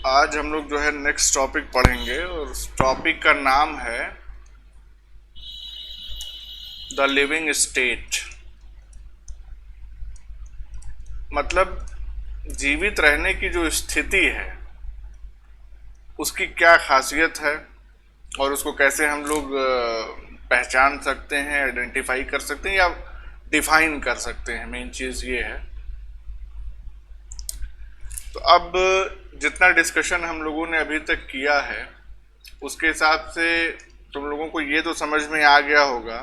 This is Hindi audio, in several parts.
आज हम लोग जो है नेक्स्ट टॉपिक पढ़ेंगे और उस टॉपिक का नाम है द लिविंग स्टेट। मतलब जीवित रहने की जो स्थिति है उसकी क्या खासियत है और उसको कैसे हम लोग पहचान सकते हैं, आइडेंटिफाई कर सकते हैं या डिफाइन कर सकते हैं। मेन चीज़ ये है। तो अब जितना डिस्कशन हम लोगों ने अभी तक किया है उसके हिसाब से तुम लोगों को ये तो समझ में आ गया होगा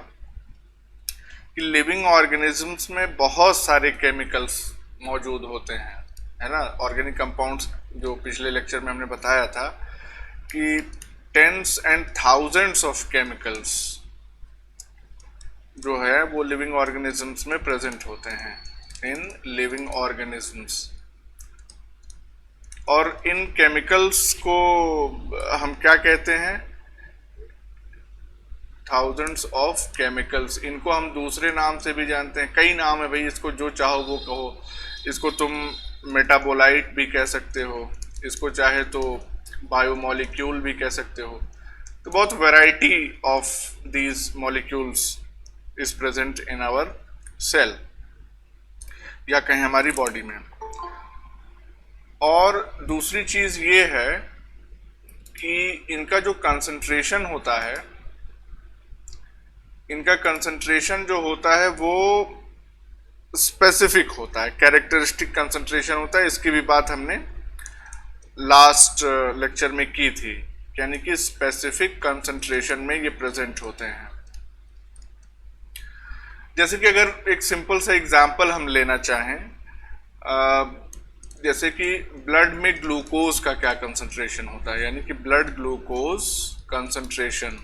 कि लिविंग ऑर्गेनिजम्स में बहुत सारे केमिकल्स मौजूद होते हैं, है ना। ऑर्गेनिक कंपाउंड्स जो पिछले लेक्चर में हमने बताया था कि tens and thousands of chemicals जो है वो लिविंग ऑर्गेनिजम्स में प्रेजेंट होते हैं इन लिविंग ऑर्गेनिजम्स। और इन केमिकल्स को हम क्या कहते हैं? Thousands of chemicals. इनको हम दूसरे नाम से भी जानते हैं, कई नाम है भाई, इसको जो चाहो वो कहो। इसको तुम मेटाबोलाइट भी कह सकते हो, इसको चाहे तो बायोमोलिक्यूल भी कह सकते हो। तो बहुत variety of these molecules is present in our cell या कहीं हमारी बॉडी में। और दूसरी चीज ये है कि इनका जो कंसंट्रेशन होता है, इनका कंसंट्रेशन जो होता है वो स्पेसिफिक होता है, कैरेक्टरिस्टिक कंसंट्रेशन होता है। इसकी भी बात हमने लास्ट लेक्चर में की थी, यानी कि स्पेसिफिक कंसंट्रेशन में ये प्रेजेंट होते हैं। जैसे कि अगर एक सिंपल सा एग्जांपल हम लेना चाहें, जैसे कि ब्लड में ग्लूकोज का क्या कंसंट्रेशन होता है, यानी कि ब्लड ग्लूकोज कंसंट्रेशन।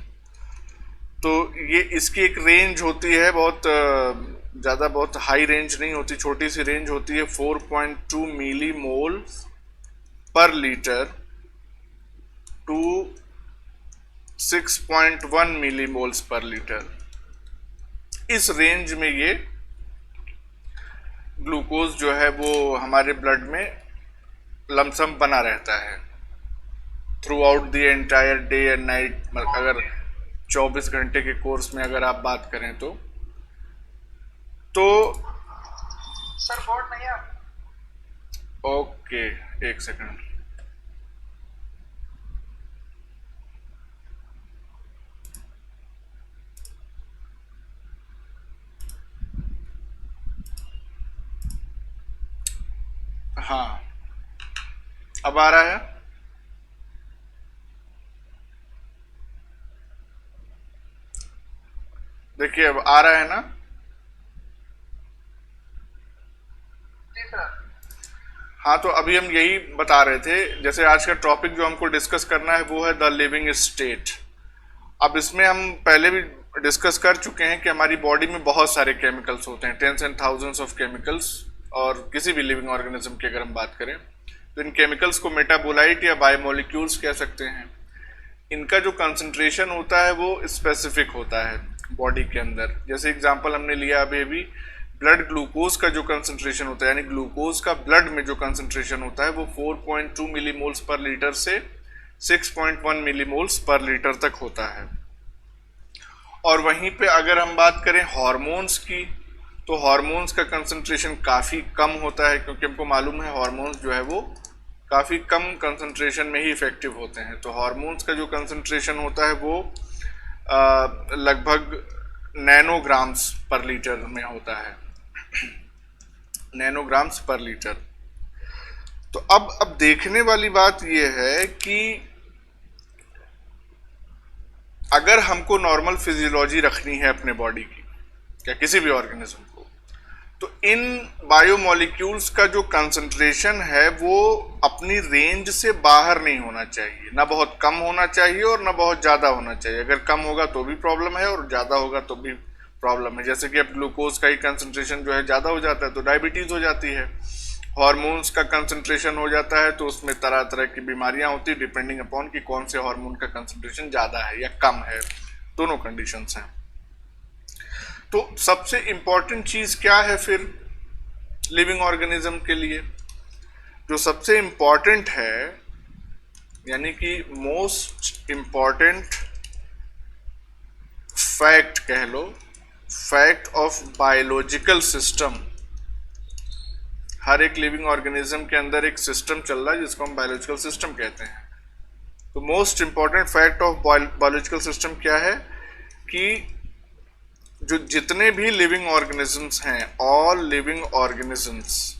तो ये इसकी एक रेंज होती है, बहुत ज़्यादा बहुत हाई रेंज नहीं होती, छोटी सी रेंज होती है। 4.2 millimole per litre to 6.1 millimoles per litre. इस रेंज में ये ग्लूकोज जो है वो हमारे ब्लड में लमसम बना रहता है through out the entire day and night. अगर 24 घंटे के कोर्स में अगर आप बात करें तो सर बोर्ड नहीं है। ओके, एक सेकंड। हाँ, अब आ रहा है। देखिए अब आ रहा है ना। जी सर। हाँ, तो अभी हम यही बता रहे थे, जैसे आज का टॉपिक जो हमको डिस्कस करना है वो है द लिविंग स्टेट। अब इसमें हम पहले भी डिस्कस कर चुके हैं कि हमारी बॉडी में बहुत सारे केमिकल्स होते हैं, tens and thousands of chemicals. और किसी भी लिविंग ऑर्गेनिज्म की अगर हम बात करें तो इन केमिकल्स को मेटाबोलाइट या बायोमोलिक्यूल्स कह सकते हैं। इनका जो कंसंट्रेशन होता है वो स्पेसिफिक होता है बॉडी के अंदर। जैसे एग्जांपल हमने लिया अभी ब्लड ग्लूकोज का जो कंसंट्रेशन होता है, यानी ग्लूकोज का ब्लड में जो कंसंट्रेशन होता है वो 4.2 मिलीमोल्स पर लीटर से 6.1 मिलीमोल्स पर लीटर तक होता है। और वहीं पे अगर हम बात करें हार्मोन्स की, तो हार्मोन्स का कंसंट्रेशन काफ़ी कम होता है, क्योंकि हमको मालूम है हार्मोन्स जो है वो काफ़ी कम कंसंट्रेशन में ही इफेक्टिव होते हैं। तो हार्मोन्स का जो कंसंट्रेशन होता है वो लगभग नैनोग्राम्स पर लीटर में होता है, नैनोग्राम्स पर लीटर। तो अब देखने वाली बात यह है कि अगर हमको नॉर्मल फिजियोलॉजी रखनी है अपने बॉडी की या किसी भी ऑर्गेनिज्म को, तो इन बायोमोलिक्यूल्स का जो कंसंट्रेशन है वो अपनी रेंज से बाहर नहीं होना चाहिए, ना बहुत कम होना चाहिए और ना बहुत ज़्यादा होना चाहिए। अगर कम होगा तो भी प्रॉब्लम है और ज़्यादा होगा तो भी प्रॉब्लम है। जैसे कि अब ग्लूकोज का ही कंसंट्रेशन जो है ज़्यादा हो जाता है तो डायबिटीज़ हो जाती है। हार्मोन्स का कंसंट्रेशन हो जाता है तो उसमें तरह तरह की बीमारियां होती है, डिपेंडिंग अपॉन कि कौन से हार्मोन का कंसंट्रेशन ज़्यादा है या कम है, दोनों कंडीशंस हैं। तो सबसे इम्पॉर्टेंट चीज़ क्या है फिर लिविंग ऑर्गेनिज्म के लिए? जो सबसे इम्पॉर्टेंट है यानी कि मोस्ट इम्पॉर्टेंट फैक्ट कह लो, फैक्ट ऑफ बायोलॉजिकल सिस्टम। हर एक लिविंग ऑर्गेनिज्म के अंदर एक सिस्टम चल रहा है जिसको हम बायोलॉजिकल सिस्टम कहते हैं। तो most important fact of biological system क्या है कि जो जितने भी लिविंग ऑर्गेनिजम्स हैं, all living organisms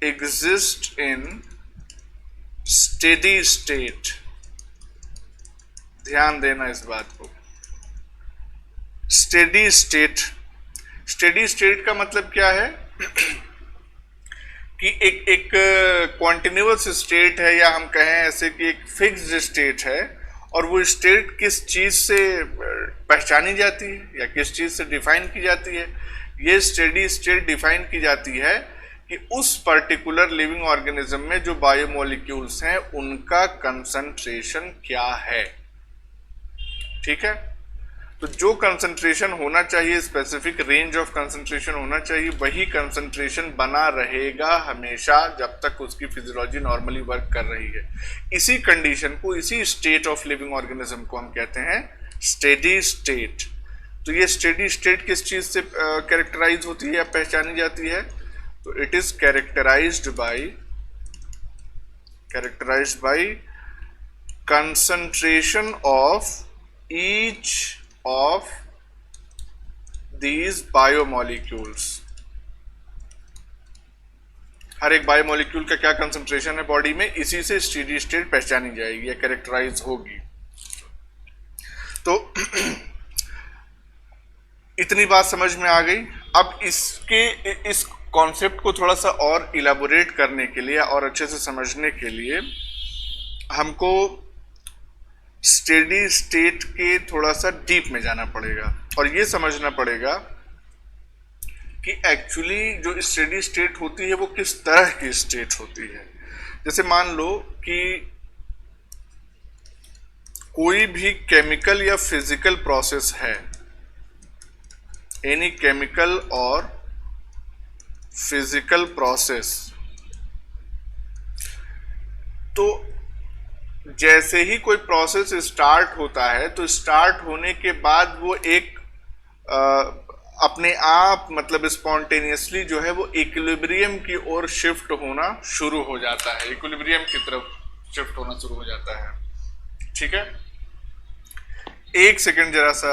exist in steady state. ध्यान देना इस बात को, स्टेडी स्टेट। स्टेडी स्टेट का मतलब क्या है कि एक कॉन्टिन्यूअस स्टेट है, या हम कहें ऐसे कि एक फिक्स्ड स्टेट है, और वो स्टेट किस चीज से पहचानी जाती है या किस चीज से डिफाइन की जाती है। ये स्टेडी स्टेट डिफाइन की जाती है कि उस पर्टिकुलर लिविंग ऑर्गेनिज्म में जो बायोमोलिक्यूल्स हैं उनका कंसंट्रेशन क्या है। ठीक है, तो जो कंसंट्रेशन होना चाहिए, स्पेसिफिक रेंज ऑफ कंसंट्रेशन होना चाहिए, वही कंसंट्रेशन बना रहेगा हमेशा जब तक उसकी फिजियोलॉजी नॉर्मली वर्क कर रही है। इसी कंडीशन को, इसी स्टेट ऑफ लिविंग ऑर्गेनिज्म को हम कहते हैं स्टेडी स्टेट। तो ये स्टेडी स्टेट किस चीज से कैरेक्टराइज होती है या पहचानी जाती है? तो it is characterised by concentration of each of these biomolecules। हर एक बायोमोलिक्यूल का क्या कंसंट्रेशन है बॉडी में, इसी से स्टेडी स्टेट पहचानी जाएगी या कैरेक्टराइज होगी। तो इतनी बात समझ में आ गई। अब इस कॉन्सेप्ट को थोड़ा सा और इलाबोरेट करने के लिए और अच्छे से समझने के लिए हमको स्टेडी स्टेट के थोड़ा सा डीप में जाना पड़ेगा और ये समझना पड़ेगा कि एक्चुअली जो स्टेडी स्टेट होती है वो किस तरह की स्टेट होती है। जैसे मान लो कि कोई भी केमिकल या फिजिकल प्रोसेस है, एनी केमिकल और फिजिकल प्रोसेस, तो जैसे ही कोई प्रोसेस स्टार्ट होता है तो स्टार्ट होने के बाद वो एक अपने आप मतलब स्पॉन्टेनियसली जो है वो इक्विलिब्रियम की ओर शिफ्ट होना शुरू हो जाता है, इक्विलिब्रियम की तरफ शिफ्ट होना शुरू हो जाता है। ठीक है, एक सेकंड जरा सा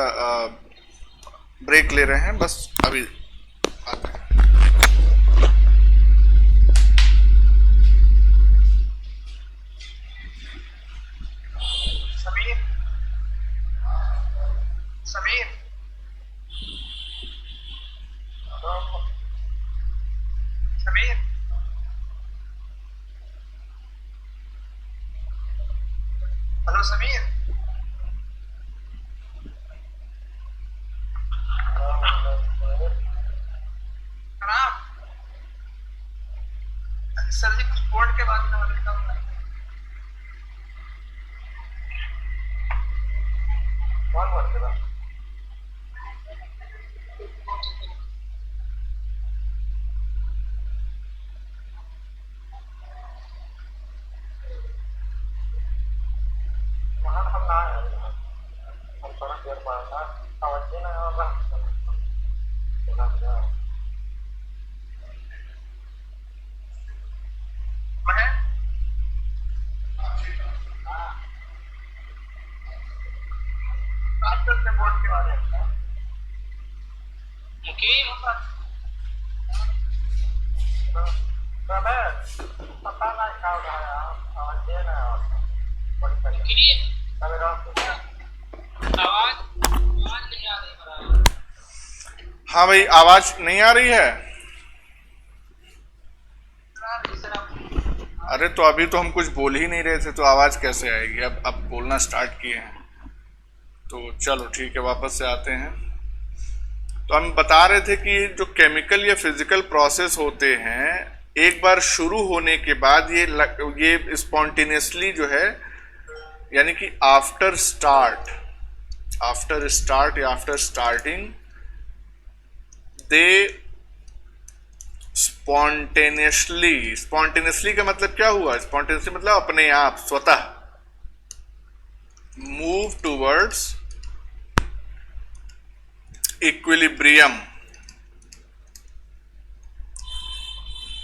ब्रेक ले रहे हैं, बस अभी आते हैं। समीर समीर हेलो समीर, खराब सर जी कुछ बोर्ड के बाद में लिखता हूँ। कौन बोल रहा है? हाँ भाई, आवाज नहीं आ रही है? अरे तो अभी तो हम कुछ बोल ही नहीं रहे थे, तो आवाज कैसे आएगी? अब बोलना स्टार्ट किए हैं तो चलो ठीक है, वापस से आते हैं। तो हम बता रहे थे कि जो केमिकल या फिजिकल प्रोसेस होते हैं, एक बार शुरू होने के बाद ये स्पॉन्टेनियसली जो है, यानी कि आफ्टर स्टार्टिंग दे स्पॉन्टेनियसली, स्पॉन्टेनियसली का मतलब क्या हुआ? स्पॉन्टेनियसली मतलब अपने आप, स्वतः। मूव टूवर्ड्स इक्विलिब्रियम,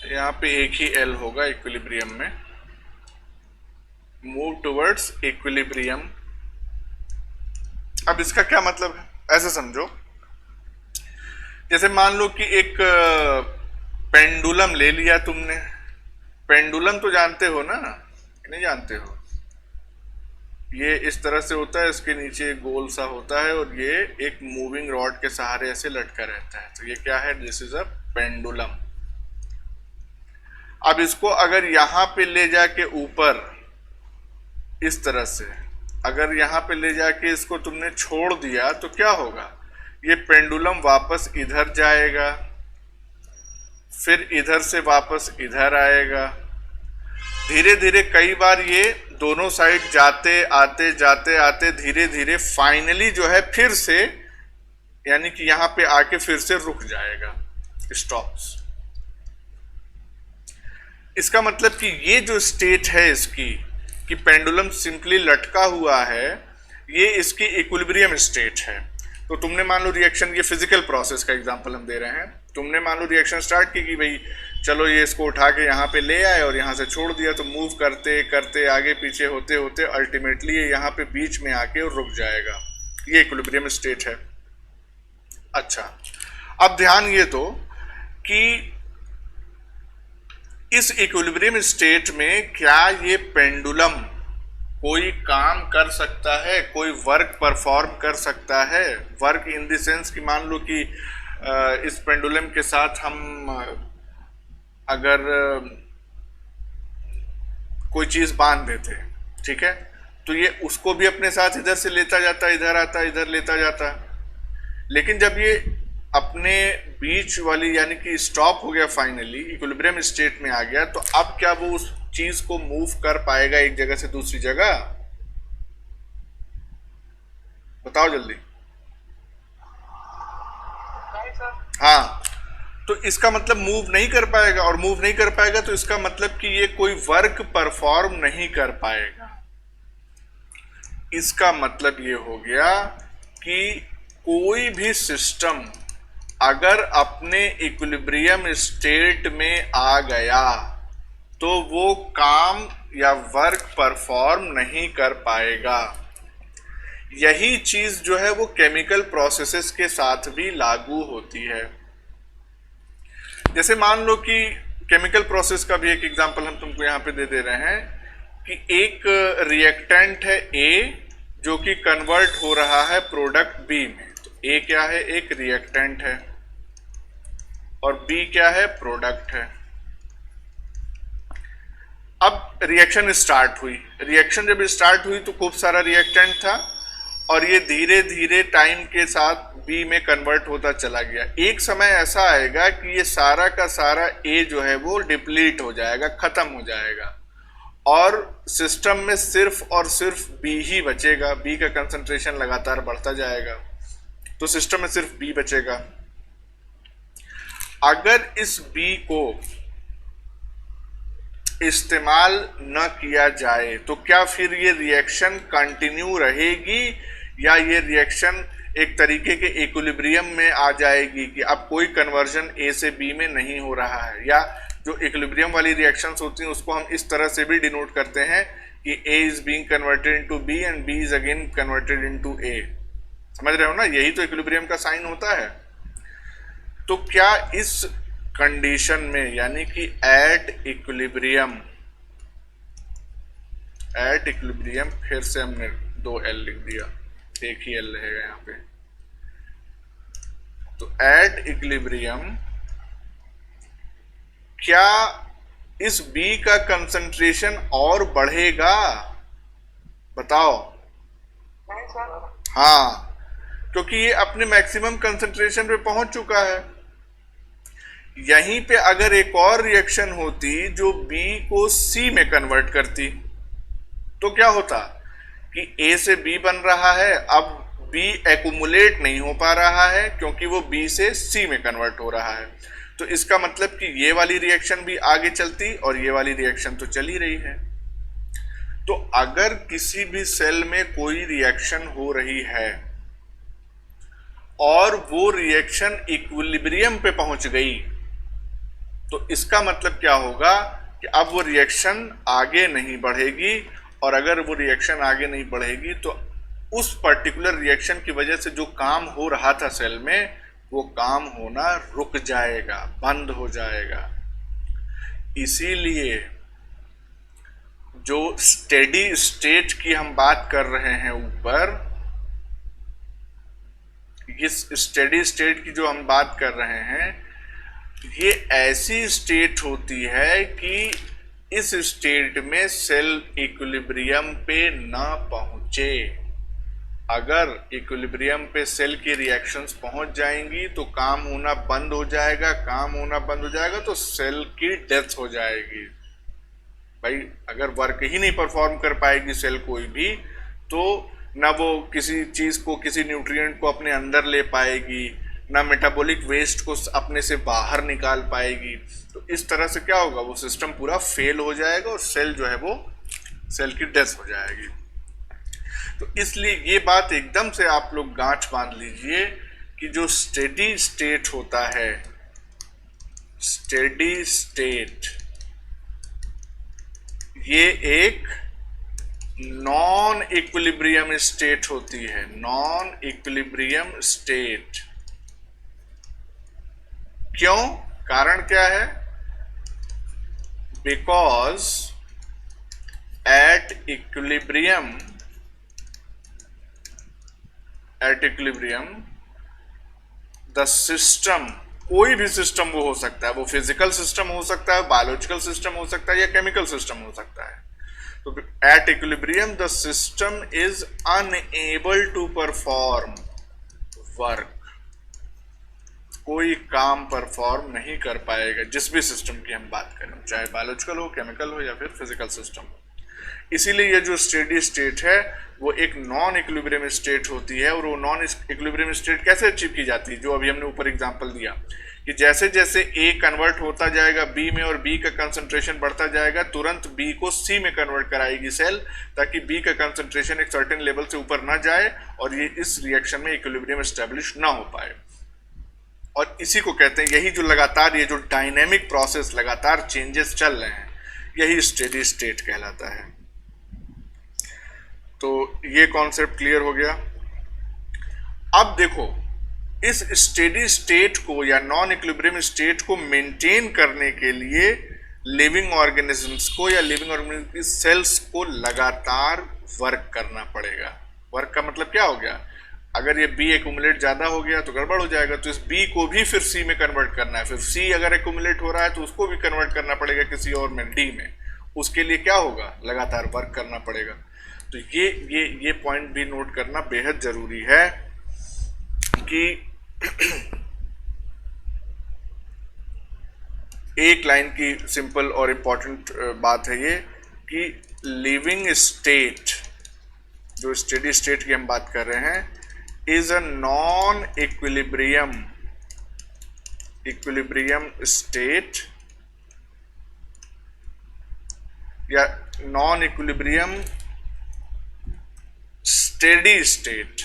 यहां पे एक ही एल होगा इक्विलिब्रियम में। Move towards equilibrium. अब इसका क्या मतलब है, ऐसे समझो, जैसे मान लो कि एक पेंडुलम ले लिया तुमने। पेंडुलम तो जानते हो ना, नहीं जानते हो? ये इस तरह से होता है, इसके नीचे गोल सा होता है और ये एक मूविंग रॉड के सहारे ऐसे लटका रहता है। तो ये क्या है? This is a pendulum. अब इसको अगर यहां पे ले जाके ऊपर इस तरह से, अगर यहां पे ले जाके इसको तुमने छोड़ दिया तो क्या होगा? ये पेंडुलम वापस इधर जाएगा, फिर इधर से वापस इधर आएगा। धीरे धीरे कई बार ये दोनों साइड जाते आते जाते आते धीरे धीरे फाइनली जो है फिर से, यानी कि यहां पे आके फिर से रुक जाएगा, स्टॉप्स। इसका मतलब कि ये जो स्टेट है इसकी, कि पेंडुलम सिंपली लटका हुआ है, ये इसकी इक्विलिब्रियम स्टेट है। तो तुमने मान लो रिएक्शन, ये फिजिकल प्रोसेस का एग्जांपल हम दे रहे हैं, तुमने मान लो रिएक्शन स्टार्ट की कि भाई चलो ये इसको उठा के यहाँ पे ले आए और यहाँ से छोड़ दिया, तो मूव करते करते आगे पीछे होते होते अल्टीमेटली ये यहाँ पे बीच में आके और रुक जाएगा। ये इक्विलिब्रियम स्टेट है। अच्छा, अब ध्यान ये दो कि इस इक्विलिब्रियम स्टेट में क्या ये पेंडुलम कोई काम कर सकता है, कोई वर्क परफॉर्म कर सकता है? वर्क इन द सेंस कि मान लो कि इस पेंडुलम के साथ हम अगर कोई चीज बांध देते, ठीक है, तो ये उसको भी अपने साथ इधर से लेता जाता, इधर आता, इधर लेता जाता। लेकिन जब ये अपने बीच वाली यानी कि स्टॉप हो गया, फाइनली इक्विलिब्रियम स्टेट में आ गया, तो अब क्या वो उस चीज को मूव कर पाएगा एक जगह से दूसरी जगह? बताओ जल्दी। नहीं सर। हाँ, तो इसका मतलब मूव नहीं कर पाएगा, और मूव नहीं कर पाएगा तो इसका मतलब कि ये कोई वर्क परफॉर्म नहीं कर पाएगा। इसका मतलब ये हो गया कि कोई भी सिस्टम अगर अपने इक्विलिब्रियम स्टेट में आ गया तो वो काम या वर्क परफॉर्म नहीं कर पाएगा। यही चीज जो है वो केमिकल प्रोसेसेस के साथ भी लागू होती है। जैसे मान लो कि केमिकल प्रोसेस का भी एक एग्जांपल हम तुमको यहाँ पे दे रहे हैं कि एक रिएक्टेंट है A जो कि कन्वर्ट हो रहा है प्रोडक्ट B में। तो A क्या है? एक रिएक्टेंट है, और B क्या है? प्रोडक्ट है। अब रिएक्शन स्टार्ट हुई। रिएक्शन जब स्टार्ट हुई तो खूब सारा रिएक्टेंट था, और ये धीरे धीरे टाइम के साथ B में कन्वर्ट होता चला गया। एक समय ऐसा आएगा कि ये सारा का सारा A जो है वो डिप्लीट हो जाएगा, खत्म हो जाएगा, और सिस्टम में सिर्फ और सिर्फ B ही बचेगा। B का कंसंट्रेशन लगातार बढ़ता जाएगा, तो सिस्टम में सिर्फ B बचेगा। अगर इस B को इस्तेमाल न किया जाए तो क्या फिर ये रिएक्शन कंटिन्यू रहेगी, या ये रिएक्शन एक तरीके के इक्विलिब्रियम में आ जाएगी कि अब कोई कन्वर्जन A से B में नहीं हो रहा है? या जो इक्विलिब्रियम वाली रिएक्शंस होती हैं उसको हम इस तरह से भी डिनोट करते हैं कि A is being converted into B and B is again converted into A। समझ रहे हो ना? यही तो इक्विलिब्रियम का साइन होता है। तो क्या इस कंडीशन में, यानी कि एट इक्विलिब्रियम, फिर से हमने 2 L लिख दिया, एक ही L रहेगा यहाँ पे। तो एट इक्विलिब्रियम क्या इस B का कंसंट्रेशन और बढ़ेगा? बताओ। नहीं सर। हाँ, क्योंकि ये अपने मैक्सिमम कंसंट्रेशन पे पहुंच चुका है। यहीं पे अगर एक और रिएक्शन होती जो B को C में कन्वर्ट करती, तो क्या होता कि A से B बन रहा है, अब B एक्युमुलेट नहीं हो पा रहा है क्योंकि वो B से C में कन्वर्ट हो रहा है। तो इसका मतलब कि ये वाली रिएक्शन भी आगे चलती और ये वाली रिएक्शन तो चल ही रही है। तो अगर किसी भी सेल में कोई रिएक्शन हो रही है और वो रिएक्शन इक्विलिब्रियम पे पहुंच गई, तो इसका मतलब क्या होगा कि अब वो रिएक्शन आगे नहीं बढ़ेगी, और अगर वो रिएक्शन आगे नहीं बढ़ेगी तो उस पर्टिकुलर रिएक्शन की वजह से जो काम हो रहा था सेल में, वो काम होना रुक जाएगा, बंद हो जाएगा। इसीलिए जो स्टेडी स्टेट की हम बात कर रहे हैं ऊपर, इस स्टेडी स्टेट की जो हम बात कर रहे हैं, ये ऐसी स्टेट होती है कि इस स्टेट में सेल इक्विलिब्रियम पे ना पहुंचे। अगर इक्विलिब्रियम पे सेल की रिएक्शंस पहुंच जाएंगी तो काम होना बंद हो जाएगा, काम होना बंद हो जाएगा तो सेल की डेथ हो जाएगी। भाई अगर वर्क ही नहीं परफॉर्म कर पाएगी सेल कोई भी, तो ना वो किसी चीज को, किसी न्यूट्रिएंट को अपने अंदर ले पाएगी, ना मेटाबॉलिक वेस्ट को अपने से बाहर निकाल पाएगी। तो इस तरह से क्या होगा, वो सिस्टम पूरा फेल हो जाएगा और सेल जो है वो सेल की डेथ हो जाएगी। तो इसलिए ये बात एकदम से आप लोग गांठ बांध लीजिए कि जो स्टेडी स्टेट होता है, स्टेडी स्टेट, ये एक नॉन इक्विलिब्रियम स्टेट होती है। Non equilibrium state. क्यों? कारण क्या है? Because at equilibrium the system, कोई भी सिस्टम वो हो सकता है, वो फिजिकल सिस्टम हो सकता है, बायोलॉजिकल सिस्टम हो सकता है, या केमिकल सिस्टम हो सकता है। तो at equilibrium the system is unable to perform work. कोई काम परफॉर्म नहीं कर पाएगा, जिस भी सिस्टम की हम बात करें, चाहे बायोलॉजिकल हो, केमिकल हो, या फिर फिजिकल सिस्टम हो। इसीलिए ये जो स्टेडी स्टेट है वो एक नॉन इक्विलिब्रियम स्टेट होती है। और वो नॉन इक्विलिब्रियम स्टेट कैसे अचीव की जाती है, जो अभी हमने ऊपर एग्जांपल दिया कि जैसे जैसे ए कन्वर्ट होता जाएगा बी में और बी का कंसंट्रेशन बढ़ता जाएगा, तुरंत बी को सी में कन्वर्ट कराएगी सेल, ताकि बी का कंसंट्रेशन एक सर्टेन लेवल से ऊपर ना जाए और ये इस रिएक्शन में इक्विलिब्रियम एस्टेब्लिश ना हो पाए। और इसी को कहते हैं, यही जो लगातार, ये जो डायनेमिक प्रोसेस, लगातार चेंजेस चल रहे हैं, यही स्टेडी स्टेट कहलाता है। तो ये कॉन्सेप्ट क्लियर हो गया। अब देखो, इस स्टेडी स्टेट को या नॉन इक्विलिब्रियम स्टेट को मेंटेन करने के लिए लिविंग ऑर्गेनिजम्स को या लिविंग ऑर्गेनिज्म की सेल्स को लगातार वर्क करना पड़ेगा। वर्क का मतलब क्या हो गया? अगर ये बी एक्यूमुलेट ज्यादा हो गया तो गड़बड़ हो जाएगा, तो इस बी को भी फिर सी में कन्वर्ट करना है, फिर सी अगर एक्यूमुलेट हो रहा है तो उसको भी कन्वर्ट करना पड़ेगा किसी और में, डी में। उसके लिए क्या होगा? लगातार वर्क करना पड़ेगा। तो ये पॉइंट भी नोट करना बेहद जरूरी है कि एक लाइन की सिंपल और इंपॉर्टेंट बात है ये कि लिविंग स्टेट, जो स्टेडी स्टेट की हम बात कर रहे हैं, is a non equilibrium state या non equilibrium steady state,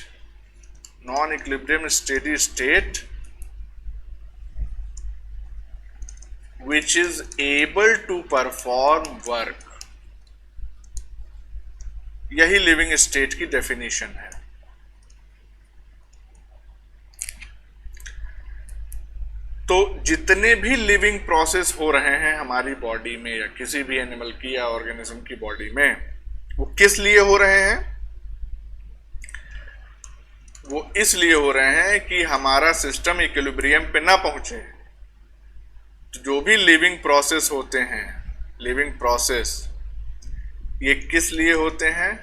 non-equilibrium steady state which is able to perform work। यही लिविंग स्टेट की डेफिनेशन है। तो जितने भी लिविंग प्रोसेस हो रहे हैं हमारी बॉडी में या किसी भी एनिमल की या ऑर्गेनिज्म की बॉडी में, वो किस लिए हो रहे हैं? वो इसलिए हो रहे हैं कि हमारा सिस्टम इक्विलिब्रियम पे ना पहुंचे। तो जो भी लिविंग प्रोसेस होते हैं, लिविंग प्रोसेस, ये किस लिए होते हैं?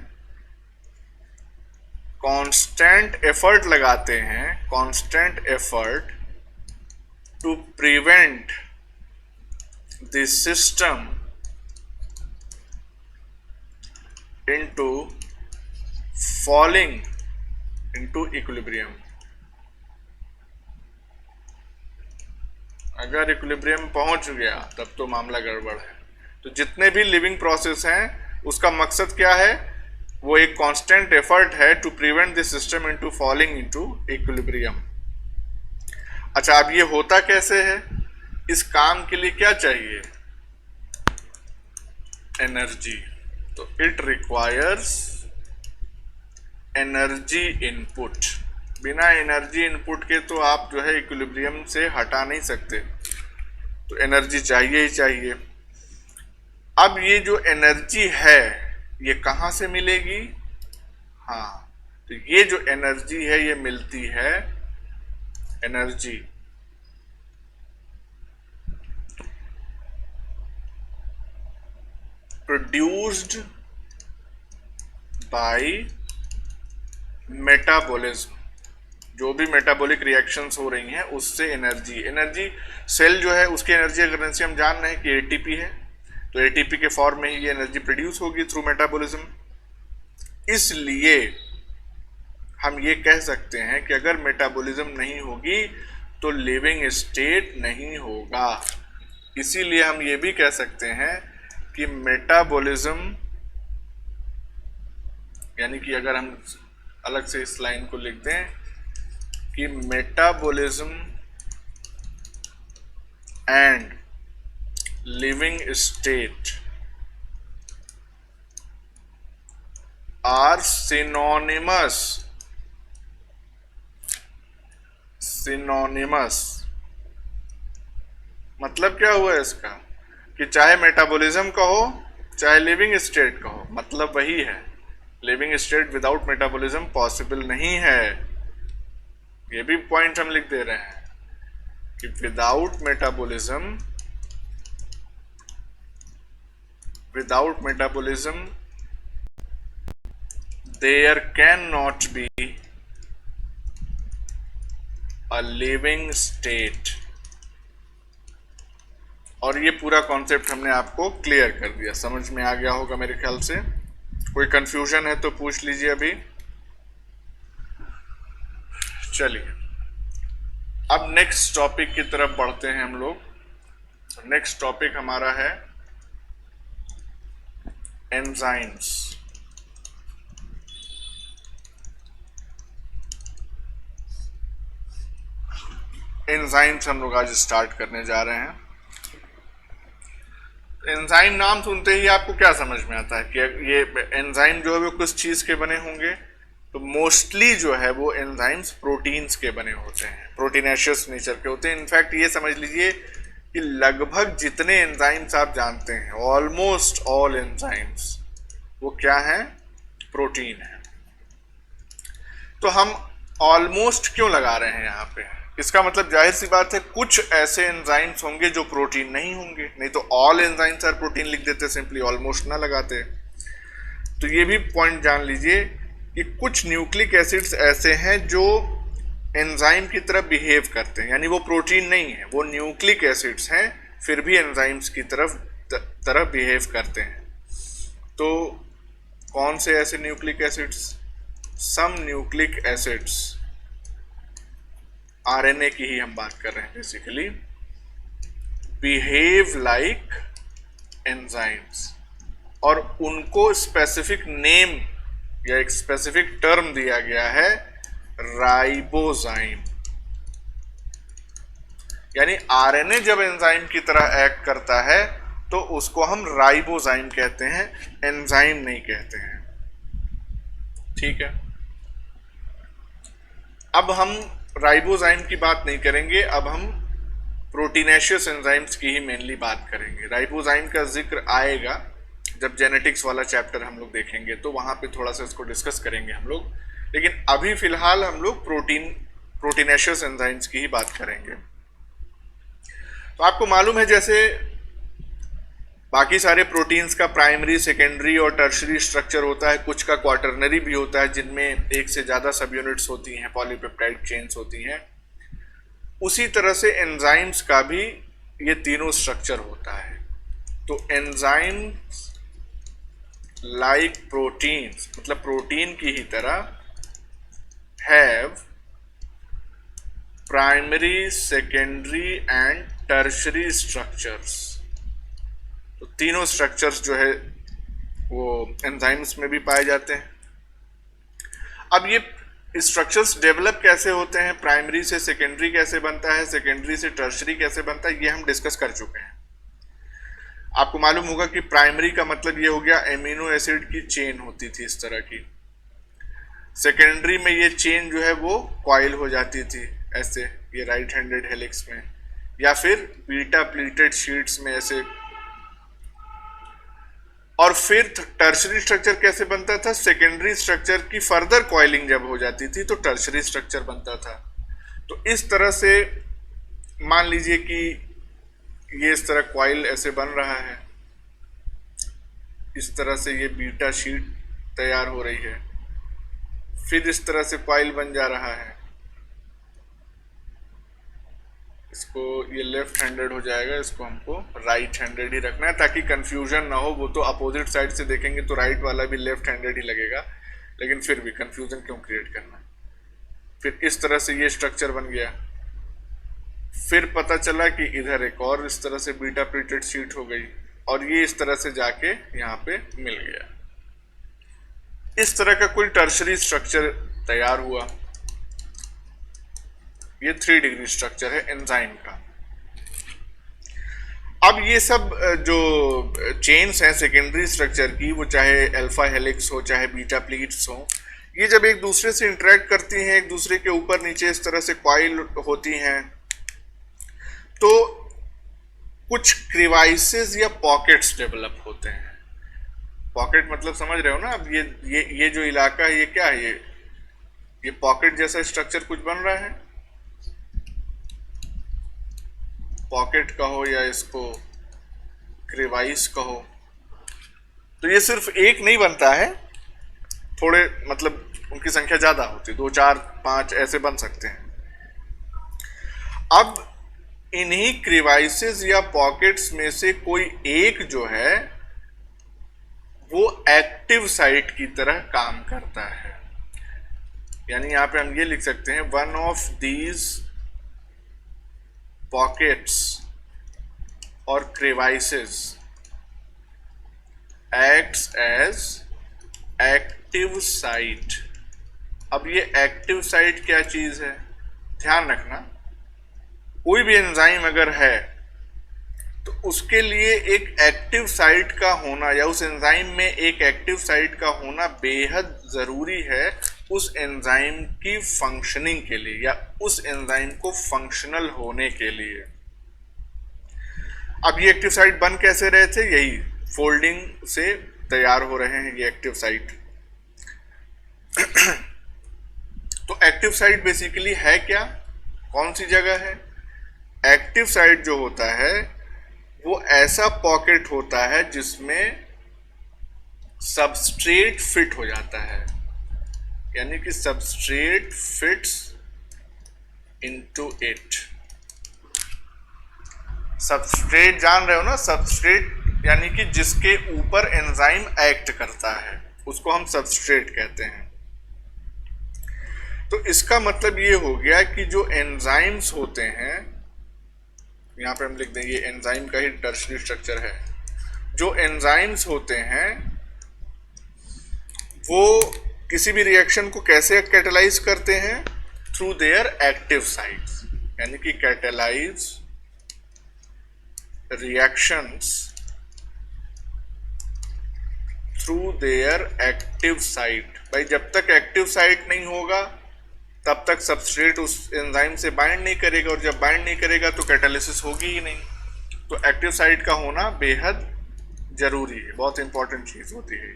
कांस्टेंट एफर्ट लगाते हैं, constant effort to prevent the system into falling into equilibrium। अगर इक्विलिब्रियम पहुंच गया तब तो मामला गड़बड़ है। तो जितने भी लिविंग प्रोसेस हैं उसका मकसद क्या है, वो एक कांस्टेंट एफर्ट है to prevent the system into falling into equilibrium. अच्छा, अब ये होता कैसे है, इस काम के लिए क्या चाहिए, एनर्जी। तो इट रिक्वायर्स एनर्जी इनपुट। बिना एनर्जी इनपुट के तो आप जो है इक्विलिब्रियम से हटा नहीं सकते, तो एनर्जी चाहिए ही चाहिए। अब ये जो एनर्जी है ये कहाँ से मिलेगी, हाँ, तो ये जो एनर्जी है ये मिलती है, एनर्जी प्रोड्यूस्ड बाय मेटाबॉलिज्म। जो भी मेटाबॉलिक रिएक्शंस हो रही हैं उससे एनर्जी सेल जो है उसकी एनर्जी करेंसी हम जान रहे हैं कि एटीपी है, तो एटीपी के फॉर्म में ही ये एनर्जी प्रोड्यूस होगी थ्रू मेटाबॉलिज्म। इसलिए हम ये कह सकते हैं कि अगर मेटाबॉलिज्म नहीं होगी तो लिविंग स्टेट नहीं होगा। इसीलिए हम ये भी कह सकते हैं कि मेटाबॉलिज्म, यानी कि अगर हम अलग से इस लाइन को लिख दें कि metabolism and living state are synonymous. मतलब क्या हुआ इसका कि चाहे मेटाबॉलिज्म कहो चाहे लिविंग स्टेट कहो, मतलब वही है। Living state without metabolism possible नहीं है। ये भी पॉइंट हम लिख दे रहे हैं कि without metabolism there can not be a living state. और ये पूरा कॉन्सेप्ट हमने आपको क्लियर कर दिया, समझ में आ गया होगा मेरे ख्याल से। कोई कंफ्यूजन है तो पूछ लीजिए अभी। चलिए अब नेक्स्ट टॉपिक की तरफ बढ़ते हैं हम लोग। नेक्स्ट टॉपिक हमारा है एंजाइम्स। एंजाइम्स हम लोग आज स्टार्ट करने जा रहे हैं। एंजाइम नाम सुनते ही आपको क्या समझ में आता है कि ये एंजाइम जो है वो किस चीज के बने होंगे, तो मोस्टली जो है वो एंजाइम्स प्रोटीन्स के बने होते हैं, प्रोटीनेशियस नेचर के होते हैं। इनफैक्ट ये समझ लीजिए कि लगभग जितने एंजाइम्स आप जानते हैं, ऑलमोस्ट ऑल एंजाइम्स, वो क्या है, प्रोटीन है। तो हम ऑलमोस्ट क्यों लगा रहे हैं यहाँ पे, इसका मतलब जाहिर सी बात है कुछ ऐसे एंजाइम्स होंगे जो प्रोटीन नहीं होंगे, नहीं तो ऑल एंजाइम्स आर प्रोटीन लिख देते, सिंपली ऑलमोस्ट ना लगाते। तो ये भी पॉइंट जान लीजिए कि कुछ न्यूक्लिक एसिड्स ऐसे हैं जो एंजाइम की तरह बिहेव करते हैं, यानी वो प्रोटीन नहीं है, वो न्यूक्लिक एसिड्स हैं, फिर भी एंजाइम्स की तरह बिहेव करते हैं। तो कौन से ऐसे न्यूक्लिक एसिड्स, सम न्यूक्लिक एसिड्स, आरएनए की ही हम बात कर रहे हैं बेसिकली, बिहेव लाइक एंजाइम्स, और उनको स्पेसिफिक नेम या एक स्पेसिफिक टर्म दिया गया है राइबोजाइम। यानी आरएनए जब एंजाइम की तरह एक्ट करता है तो उसको हम राइबोजाइम कहते हैं, एंजाइम नहीं कहते हैं। ठीक है, अब हम राइबोजाइम की बात नहीं करेंगे, अब हम प्रोटीनेशियस एंजाइम्स की ही मेनली बात करेंगे। राइबोजाइम का जिक्र आएगा जब जेनेटिक्स वाला चैप्टर हम लोग देखेंगे, तो वहां पे थोड़ा सा इसको डिस्कस करेंगे हम लोग, लेकिन अभी फिलहाल हम लोग प्रोटीनेशियस एंजाइम्स की ही बात करेंगे। तो आपको मालूम है जैसे बाकी सारे प्रोटीन्स का प्राइमरी, सेकेंडरी और टर्शरी स्ट्रक्चर होता है, कुछ का क्वाटरनरी भी होता है जिनमें एक से ज़्यादा सब यूनिट्स होती हैं, पॉलीपेप्टाइड चेन्स होती हैं। उसी तरह से एंजाइम्स का भी ये तीनों स्ट्रक्चर होता है। तो एंजाइम्स लाइक प्रोटीन्स, मतलब प्रोटीन की ही तरह, have primary, secondary and tertiary structures. तो तीनों स्ट्रक्चर्स जो है वो एंजाइम्स में भी पाए जाते हैं। अब ये स्ट्रक्चर्स डेवलप कैसे होते हैं, प्राइमरी से सेकेंडरी कैसे बनता है, सेकेंडरी से टर्शरी कैसे बनता है, ये हम डिस्कस कर चुके हैं। आपको मालूम होगा कि प्राइमरी का मतलब ये हो गया एमिनो एसिड की चेन होती थी इस तरह की। सेकेंडरी में ये चेन जो है वो कॉइल हो जाती थी ऐसे, ये राइट हैंडेड हेलिक्स में, या फिर बीटा प्लीटेड शीट्स में ऐसे। और फिर टर्शरी स्ट्रक्चर कैसे बनता था, सेकेंडरी स्ट्रक्चर की फर्दर कॉइलिंग जब हो जाती थी तो टर्शरी स्ट्रक्चर बनता था। तो इस तरह से मान लीजिए कि ये इस तरह कॉइल ऐसे बन रहा है, इस तरह से ये बीटा शीट तैयार हो रही है, फिर इस तरह से कॉइल बन जा रहा है, इसको ये लेफ्ट हैंडेड हो जाएगा, इसको हमको राइट हैंडेड ही रखना है ताकि कंफ्यूजन ना हो। वो तो अपोजिट साइड से देखेंगे तो राइट वाला भी लेफ्ट हैंडेड ही लगेगा, लेकिन फिर भी कंफ्यूजन क्यों क्रिएट करना। फिर इस तरह से ये स्ट्रक्चर बन गया, फिर पता चला कि इधर एक और इस तरह से बीटा प्लीटेड शीट हो गई, और ये इस तरह से जाके यहाँ पे मिल गया। इस तरह का कोई टर्शरी स्ट्रक्चर तैयार हुआ। ये 3 डिग्री स्ट्रक्चर है एंजाइम का। अब ये सब जो चेन्स हैं सेकेंडरी स्ट्रक्चर की, वो चाहे अल्फा हेलिक्स हो चाहे बीटा प्लीट्स हो, ये जब एक दूसरे से इंटरेक्ट करती हैं, एक दूसरे के ऊपर नीचे इस तरह से कॉइल होती हैं, तो कुछ क्रिवाइसेस या पॉकेट्स डेवलप होते हैं। पॉकेट मतलब समझ रहे हो ना। अब ये जो इलाका है, ये क्या है, ये पॉकेट जैसा स्ट्रक्चर कुछ बन रहा है, पॉकेट कहो या इसको क्रिवाइस कहो। तो ये सिर्फ एक नहीं बनता है, थोड़े मतलब उनकी संख्या ज्यादा होती है, 2, 4, 5 ऐसे बन सकते हैं। अब इन्हीं क्रिवाइसेस या पॉकेट्स में से कोई एक जो है वो एक्टिव साइट की तरह काम करता है। यानी यहां पे हम ये लिख सकते हैं, वन ऑफ दीज पॉकेट्स और क्रिवाइसेस एक्ट्स एज एक्टिव साइट। अब ये एक्टिव साइट क्या चीज है, ध्यान रखना, कोई भी एंजाइम अगर है तो उसके लिए एक एक्टिव साइट का होना या उस एंजाइम में एक एक्टिव साइट का होना बेहद जरूरी है उस एंजाइम की फंक्शनिंग के लिए या उस एंजाइम को फंक्शनल होने के लिए। अब ये एक्टिव साइट बन कैसे रहे थे, यही फोल्डिंग से तैयार हो रहे हैं ये एक्टिव साइट। तो एक्टिव साइट बेसिकली है क्या, कौन सी जगह है? एक्टिव साइट जो होता है वो ऐसा पॉकेट होता है जिसमें सबस्ट्रेट फिट हो जाता है, यानी कि substrate fits into it. Substrate जान रहे हो ना, सबस्ट्रेट यानी कि जिसके ऊपर एंजाइम एक्ट करता है उसको हम सबस्ट्रेट कहते हैं। तो इसका मतलब ये हो गया कि जो एंजाइम्स होते हैं, यहाँ पे हम लिख देंगे एंजाइम का ही टर्शरी स्ट्रक्चर है, जो एंजाइम्स होते हैं वो किसी भी रिएक्शन को कैसे कैटेलाइज करते हैं, थ्रू देयर एक्टिव साइट्स, यानी कि catalyse reactions through their active site. भाई जब तक एक्टिव साइट नहीं होगा तब तक सबस्ट्रेट उस एंजाइम से बाइंड नहीं करेगा, और जब बाइंड नहीं करेगा तो कैटालिसिस होगी ही नहीं। तो एक्टिव साइट का होना बेहद जरूरी है, बहुत इंपॉर्टेंट चीज होती है।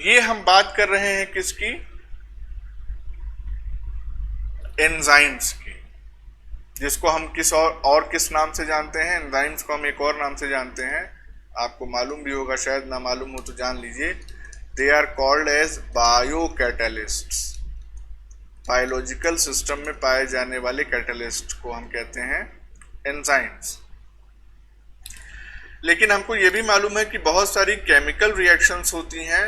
ये हम बात कर रहे हैं किसकी, एंजाइम्स की, जिसको हम किस और किस नाम से जानते हैं, एंजाइम्स को हम एक और नाम से जानते हैं, आपको मालूम भी होगा, शायद ना मालूम हो तो जान लीजिए। They are called as biocatalysts. Biological system में पाए जाने वाले कैटलिस्ट को हम कहते हैं एंजाइम्स। लेकिन हमको ये भी मालूम है कि बहुत सारी केमिकल रिएक्शंस होती हैं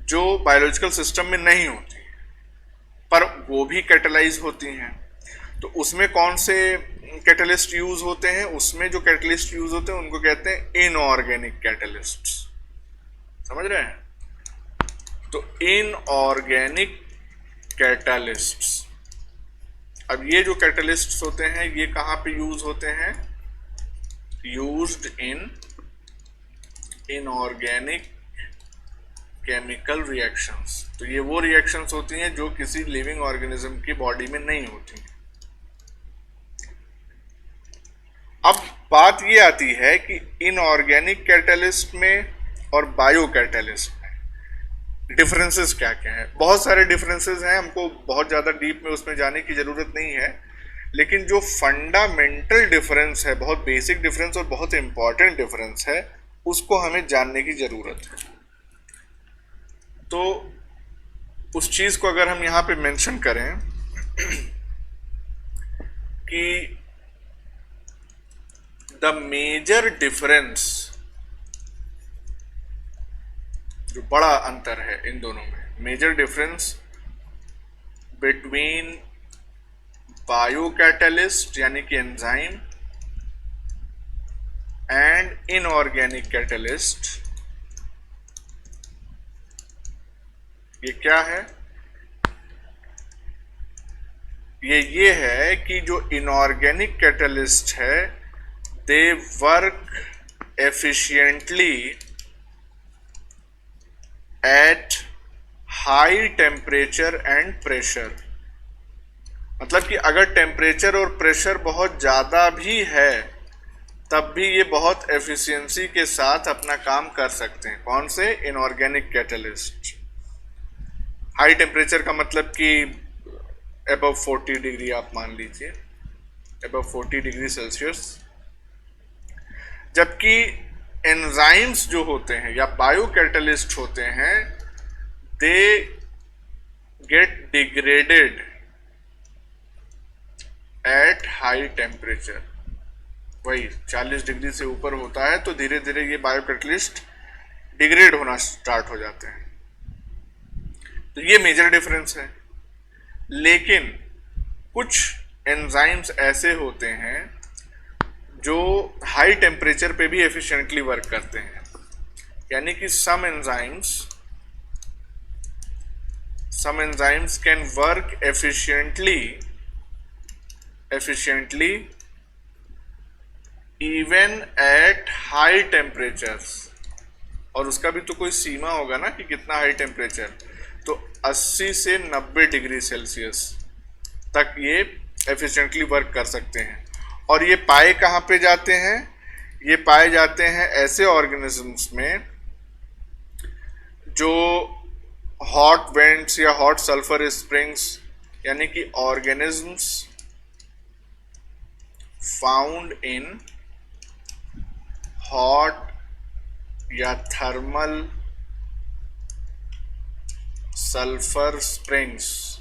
जो बायोलॉजिकल सिस्टम में नहीं होती, पर वो भी कैटलाइज होती हैं। तो उसमें कौन से कैटलिस्ट यूज होते हैं? उसमें जो कैटलिस्ट यूज होते हैं उनको कहते हैं इनऑर्गेनिक कैटलिस्ट। समझ रहे हैं? तो इनऑर्गेनिक कैटलिस्ट्स, अब ये जो कैटलिस्ट्स होते हैं ये कहाँ पे यूज होते हैं? Used in inorganic chemical reactions. तो ये वो रिएक्शंस होती हैं जो किसी लिविंग ऑर्गेनिज्म की बॉडी में नहीं होती हैं। अब बात ये आती है कि इनऑर्गेनिक कैटलिस्ट में और बायो कैटलिस्ट में डिफरेंसेस क्या क्या है। बहुत सारे डिफरेंसेस हैं, हमको बहुत ज़्यादा डीप में उसमें जाने की ज़रूरत नहीं है, लेकिन जो फंडामेंटल डिफरेंस है, बहुत बेसिक डिफरेंस और बहुत इंपॉर्टेंट डिफरेंस है, उसको हमें जानने की ज़रूरत है। तो उस चीज़ को अगर हम यहाँ पे मेंशन करें कि द मेजर डिफरेंस, जो बड़ा अंतर है इन दोनों में, मेजर डिफरेंस बिटवीन बायोकैटलिस्ट यानी कि एंजाइम एंड इनऑर्गेनिक कैटलिस्ट, ये क्या है? ये है कि जो इनऑर्गेनिक कैटलिस्ट है they work efficiently at high temperature and pressure. मतलब कि अगर टेम्परेचर और प्रेशर बहुत ज़्यादा भी है तब भी ये बहुत एफिशिएंसी के साथ अपना काम कर सकते हैं। कौन से? Inorganic catalyst. हाई टेम्परेचर का मतलब कि अबव 40 डिग्री आप मान लीजिए, अबव 40 डिग्री सेल्सियस। जबकि एंजाइम्स जो होते हैं या बायोकैटलिस्ट होते हैं they get degraded at high temperature. वही 40 डिग्री से ऊपर होता है तो धीरे धीरे ये बायोकैटलिस्ट डिग्रेड होना स्टार्ट हो जाते हैं। तो ये मेजर डिफरेंस है। लेकिन कुछ एंजाइम्स ऐसे होते हैं जो हाई टेम्परेचर पे भी एफिशिएंटली वर्क करते हैं, यानी कि some enzymes can work efficiently even at high temperatures. और उसका भी तो कोई सीमा होगा ना कि कितना हाई टेम्परेचर। तो 80 से 90 डिग्री सेल्सियस तक ये एफिशिएंटली वर्क कर सकते हैं। और ये पाए कहाँ पे जाते हैं? ये पाए जाते हैं ऐसे ऑर्गेनिजम्स में जो हॉट वेंट्स या हॉट सल्फर स्प्रिंग्स, यानी कि ऑर्गेनिजम्स फाउंड इन हॉट या थर्मल सल्फर स्प्रिंग्स।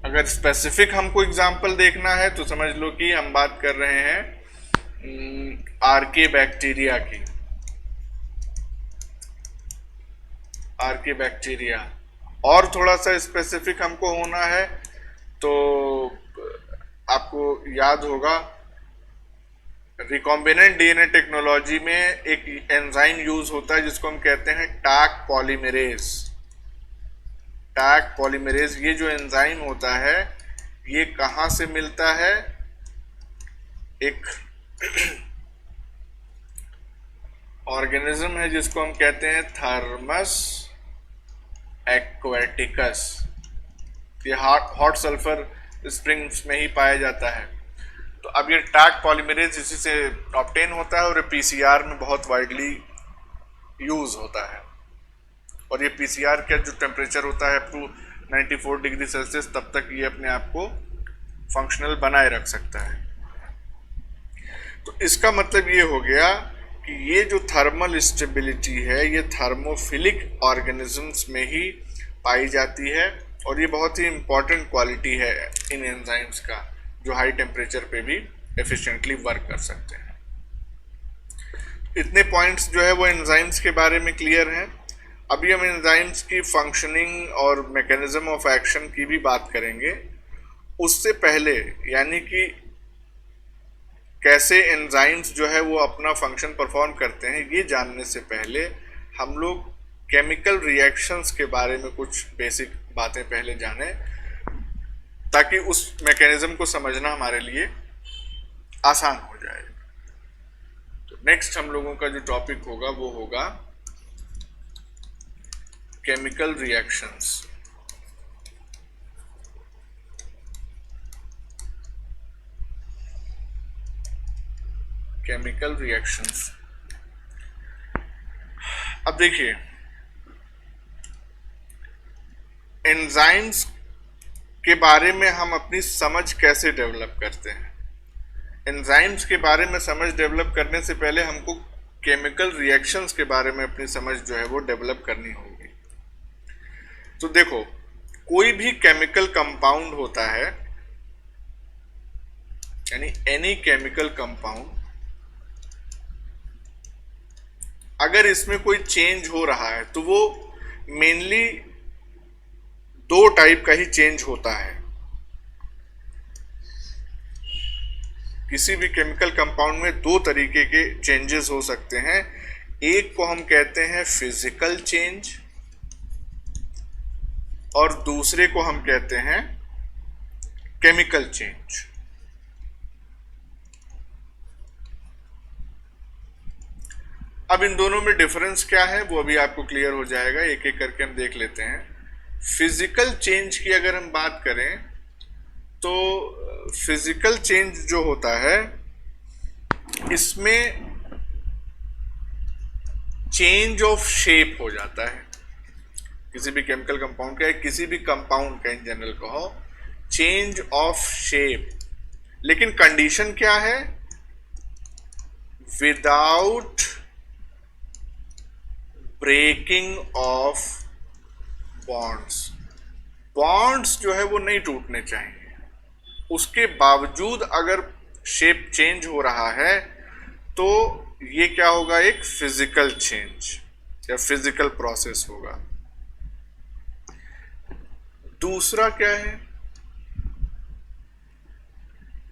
अगर स्पेसिफिक हमको एग्जाम्पल देखना है तो समझ लो कि हम बात कर रहे हैं आर्के बैक्टीरिया की। आर्के बैक्टीरिया और थोड़ा सा स्पेसिफिक हमको होना है तो आपको याद होगा रिकॉम्बिनेंट डीएनए टेक्नोलॉजी में एक एंजाइम यूज होता है जिसको हम कहते हैं टैक पॉलीमरेज। टैक पॉलीमरेज ये जो एंजाइम होता है ये कहाँ से मिलता है? एक ऑर्गेनिज्म है जिसको हम कहते हैं थर्मस एक्वेटिकस। ये हॉट सल्फर स्प्रिंग्स में ही पाया जाता है। तो अब ये टैक पॉलीमरेज इसी से ऑब्टेन होता है और ये पीसीआर में बहुत वाइडली यूज होता है। और ये पीसीआर का जो टेम्परेचर होता है अप टू 94 डिग्री सेल्सियस तब तक ये अपने आप को फंक्शनल बनाए रख सकता है। तो इसका मतलब ये हो गया कि ये जो थर्मल स्टेबिलिटी है ये थर्मोफिलिक ऑर्गेनिजम्स में ही पाई जाती है और ये बहुत ही इंपॉर्टेंट क्वालिटी है इन एंजाइम्स का जो हाई टेम्परेचर पे भी एफिशिएंटली वर्क कर सकते हैं। इतने पॉइंट्स जो है वो एंजाइम्स के बारे में क्लियर हैं। अभी हम एंजाइम्स की फंक्शनिंग और मैकेनिज्म ऑफ एक्शन की भी बात करेंगे। उससे पहले यानी कि कैसे एंजाइम्स जो है वो अपना फंक्शन परफॉर्म करते हैं, ये जानने से पहले हम लोग केमिकल रिएक्शंस के बारे में कुछ बेसिक बातें पहले जानें, ताकि उस मैकेनिज्म को समझना हमारे लिए आसान हो जाए। तो नेक्स्ट हम लोगों का जो टॉपिक होगा वो होगा केमिकल रिएक्शंस। केमिकल रिएक्शंस, अब देखिए एंजाइम्स के बारे में हम अपनी समझ कैसे डेवलप करते हैं। एंजाइम्स के बारे में समझ डेवलप करने से पहले हमको केमिकल रिएक्शंस के बारे में अपनी समझ जो है वो डेवलप करनी होगी। तो देखो, कोई भी केमिकल कंपाउंड होता है, यानी एनी केमिकल कंपाउंड, अगर इसमें कोई चेंज हो रहा है तो वो मेनली दो टाइप का ही चेंज होता है। किसी भी केमिकल कंपाउंड में दो तरीके के चेंजेस हो सकते हैं। एक को हम कहते हैं फिजिकल चेंज और दूसरे को हम कहते हैं केमिकल चेंज। अब इन दोनों में डिफरेंस क्या है वो अभी आपको क्लियर हो जाएगा, एक एक करके हम देख लेते हैं। फिजिकल चेंज की अगर हम बात करें तो फिजिकल चेंज जो होता है इसमें चेंज ऑफ शेप हो जाता है। किसी भी केमिकल कंपाउंड का या किसी भी कंपाउंड का इन जनरल कहो, चेंज ऑफ शेप, लेकिन कंडीशन क्या है? Without breaking of bonds. Bonds जो है वो नहीं टूटने चाहिए, उसके बावजूद अगर शेप चेंज हो रहा है तो ये क्या होगा? एक फिजिकल चेंज या फिजिकल प्रोसेस होगा। दूसरा क्या है?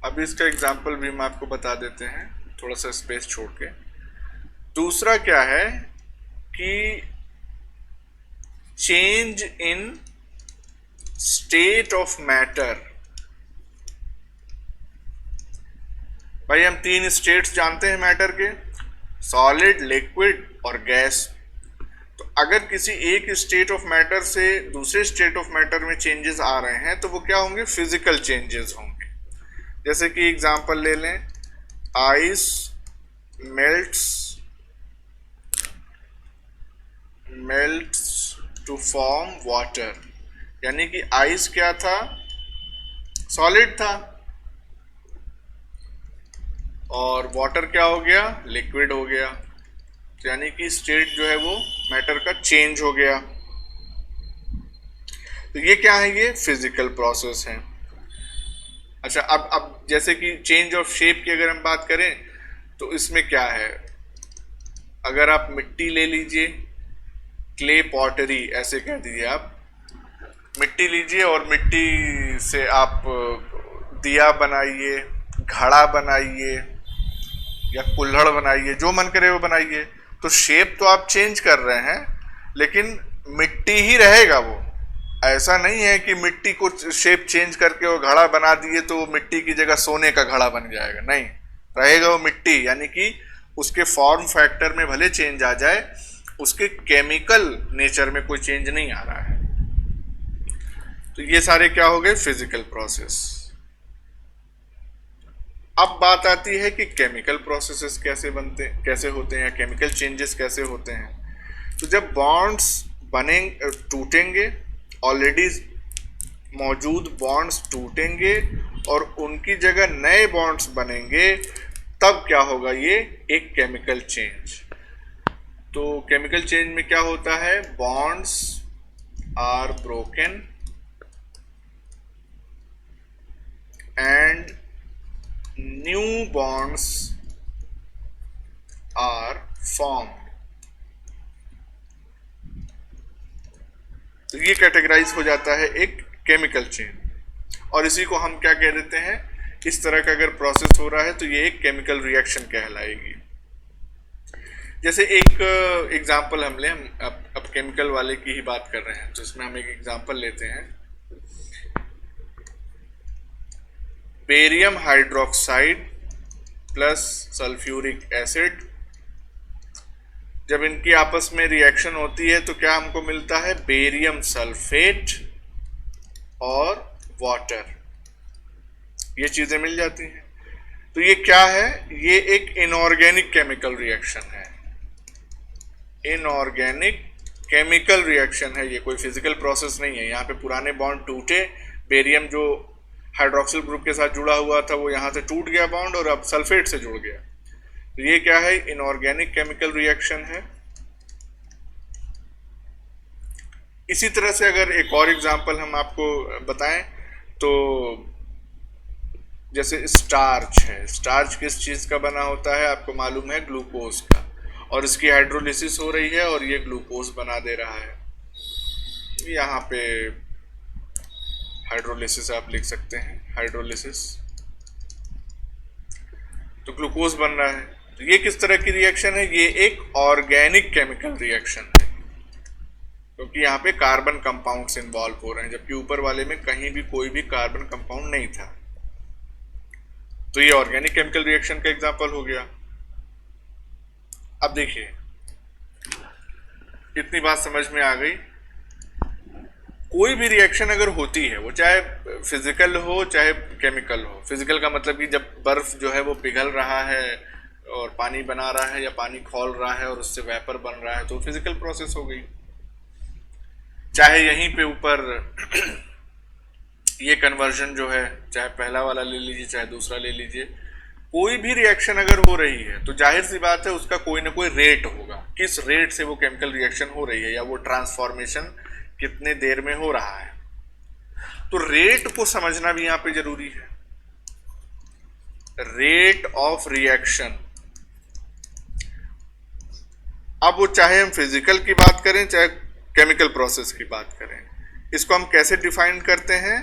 अब इसका एग्जांपल भी हम आपको बता देते हैं, थोड़ा सा स्पेस छोड़ के। दूसरा क्या है कि change in state of matter. भाई हम तीन स्टेट्स जानते हैं मैटर के, सॉलिड, लिक्विड और गैस। तो अगर किसी एक स्टेट ऑफ मैटर से दूसरे स्टेट ऑफ मैटर में चेंजेस आ रहे हैं तो वो क्या होंगे? फिजिकल चेंजेस होंगे। जैसे कि एग्जांपल ले लें, ice melts to form water, यानी कि आइस क्या था? सॉलिड था, और वाटर क्या हो गया? लिक्विड हो गया। तो यानी कि स्टेट जो है वो मैटर का चेंज हो गया। तो ये क्या है? ये फिजिकल प्रोसेस है। अच्छा, अब जैसे कि चेंज ऑफ शेप की अगर हम बात करें तो इसमें क्या है? अगर आप मिट्टी ले लीजिए, क्ले पॉटरी ऐसे कह दीजिए, आप मिट्टी लीजिए और मिट्टी से आप दिया बनाइए, घड़ा बनाइए या कुल्हड़ बनाइए, जो मन करे वो बनाइए। तो शेप तो आप चेंज कर रहे हैं लेकिन मिट्टी ही रहेगा वो। ऐसा नहीं है कि मिट्टी को शेप चेंज करके वो घड़ा बना दिए तो वो मिट्टी की जगह सोने का घड़ा बन जाएगा, नहीं, रहेगा वो मिट्टी। यानी कि उसके फॉर्म फैक्टर में भले चेंज आ जाए, उसके केमिकल नेचर में कोई चेंज नहीं आ रहा है। तो ये सारे क्या हो गए? Physical process. अब बात आती है कि केमिकल प्रोसेसेस कैसे होते हैं या केमिकल चेंजेस कैसे होते हैं। तो जब बॉन्ड्स टूटेंगे, ऑलरेडी मौजूद बॉन्ड्स टूटेंगे और उनकी जगह नए बॉन्ड्स बनेंगे, तब क्या होगा? ये एक केमिकल चेंज। तो केमिकल चेंज में क्या होता है? Bonds are broken and new bonds are formed। तो ये कैटेगराइज हो जाता है एक केमिकल चेन, और इसी को हम क्या कह देते हैं, इस तरह का अगर प्रोसेस हो रहा है तो ये एक केमिकल रिएक्शन कहलाएगी। जैसे एक एग्जांपल हम लें, हम अब केमिकल वाले की ही बात कर रहे हैं, तो इसमें हम एक एग्जांपल लेते हैं, barium hydroxide plus sulphuric acid. जब इनकी आपस में रिएक्शन होती है तो क्या हमको मिलता है, बेरियम सल्फेट और वाटर, ये चीजें मिल जाती हैं। तो ये क्या है, ये एक इनऑर्गेनिक केमिकल रिएक्शन है, इनऑर्गेनिक केमिकल रिएक्शन है, ये कोई फिजिकल प्रोसेस नहीं है। यहाँ पे पुराने बॉन्ड टूटे, बेरियम जो हाइड्रोक्सिल ग्रुप के साथ जुड़ा हुआ था वो यहाँ से टूट गया बॉन्ड और अब सल्फेट से जुड़ गया। तो ये क्या है, इनऑर्गेनिक केमिकल रिएक्शन है। इसी तरह से अगर एक और एग्जांपल हम आपको बताएं तो जैसे स्टार्च है, स्टार्च किस चीज का बना होता है, आपको मालूम है, ग्लूकोज का, और इसकी हाइड्रोलिसिस हो रही है और ये ग्लूकोज बना दे रहा है। यहाँ पे हाइड्रोलिसिस आप लिख सकते हैं, हाइड्रोलिसिस, तो ग्लूकोज बन रहा है। तो ये किस तरह की रिएक्शन है, ये एक ऑर्गेनिक केमिकल रिएक्शन है, क्योंकि यहाँ पे कार्बन कंपाउंड्स इन्वॉल्व हो रहे हैं, जबकि ऊपर वाले में कहीं भी कोई भी कार्बन कंपाउंड नहीं था। तो ये ऑर्गेनिक केमिकल रिएक्शन का एग्जांपल हो गया। अब देखिए, इतनी बात समझ में आ गई, कोई भी रिएक्शन अगर होती है, वो चाहे फिजिकल हो चाहे केमिकल हो। फिजिकल का मतलब कि जब बर्फ जो है वो पिघल रहा है और पानी बना रहा है, या पानी खौल रहा है और उससे वेपर बन रहा है, तो फिजिकल प्रोसेस हो गई। चाहे यहीं पे ऊपर ये कन्वर्जन जो है, चाहे पहला वाला ले लीजिए चाहे दूसरा ले लीजिए, कोई भी रिएक्शन अगर हो रही है तो जाहिर सी बात है उसका कोई ना कोई रेट होगा, किस रेट से वो केमिकल रिएक्शन हो रही है या वो ट्रांसफॉर्मेशन कितने देर में हो रहा है। तो रेट को समझना भी यहां पे जरूरी है, रेट ऑफ रिएक्शन। अब वो चाहे हम फिजिकल की बात करें चाहे केमिकल प्रोसेस की बात करें, इसको हम कैसे डिफाइन करते हैं,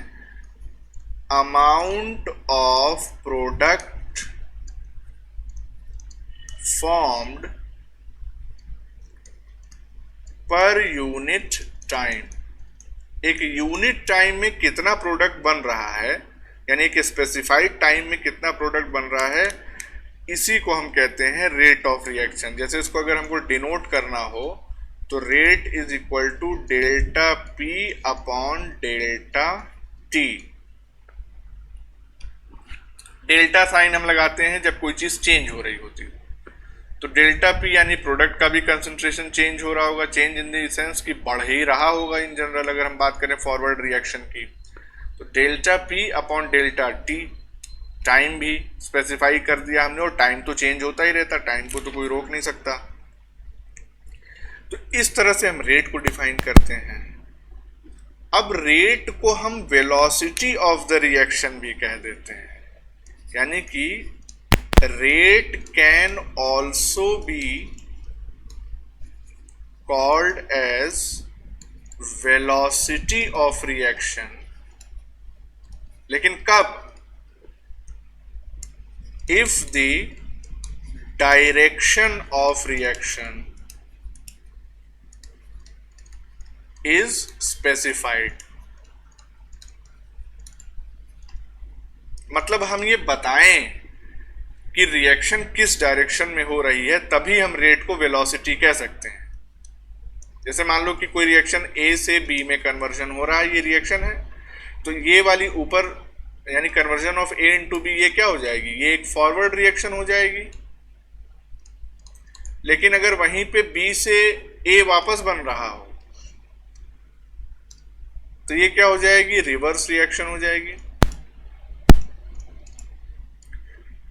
amount of product formed per unit time. एक यूनिट टाइम में कितना प्रोडक्ट बन रहा है, यानी एक स्पेसिफाइड टाइम में कितना प्रोडक्ट बन रहा है, इसी को हम कहते हैं रेट ऑफ रिएक्शन। जैसे इसको अगर हमको डिनोट करना हो तो rate is equal to delta P upon delta T. Delta sign हम लगाते हैं जब कोई चीज चेंज हो रही होती है, तो डेल्टा पी यानी प्रोडक्ट का भी कंसंट्रेशन चेंज हो रहा होगा, चेंज इन द सेंस कि बढ़ ही रहा होगा इन जनरल, अगर हम बात करें फॉरवर्ड रिएक्शन की। तो delta P upon delta T, time भी स्पेसिफाई कर दिया हमने, और टाइम तो चेंज होता ही रहता, टाइम को तो कोई रोक नहीं सकता। तो इस तरह से हम रेट को डिफाइन करते हैं। अब रेट को हम वेलोसिटी ऑफ द रिएक्शन भी कह देते हैं, यानी कि rate can also be called as velocity of reaction. लेकिन कब, if the direction of reaction is specified. मतलब हम ये बताएं कि रिएक्शन किस डायरेक्शन में हो रही है, तभी हम रेट को वेलोसिटी कह सकते हैं। जैसे मान लो कि कोई रिएक्शन ए से बी में कन्वर्जन हो रहा है, ये रिएक्शन है, तो ये वाली ऊपर यानी conversion of A into B, ये क्या हो जाएगी, ये एक फॉरवर्ड रिएक्शन हो जाएगी। लेकिन अगर वहीं पे बी से ए वापस बन रहा हो तो ये क्या हो जाएगी, रिवर्स रिएक्शन हो जाएगी।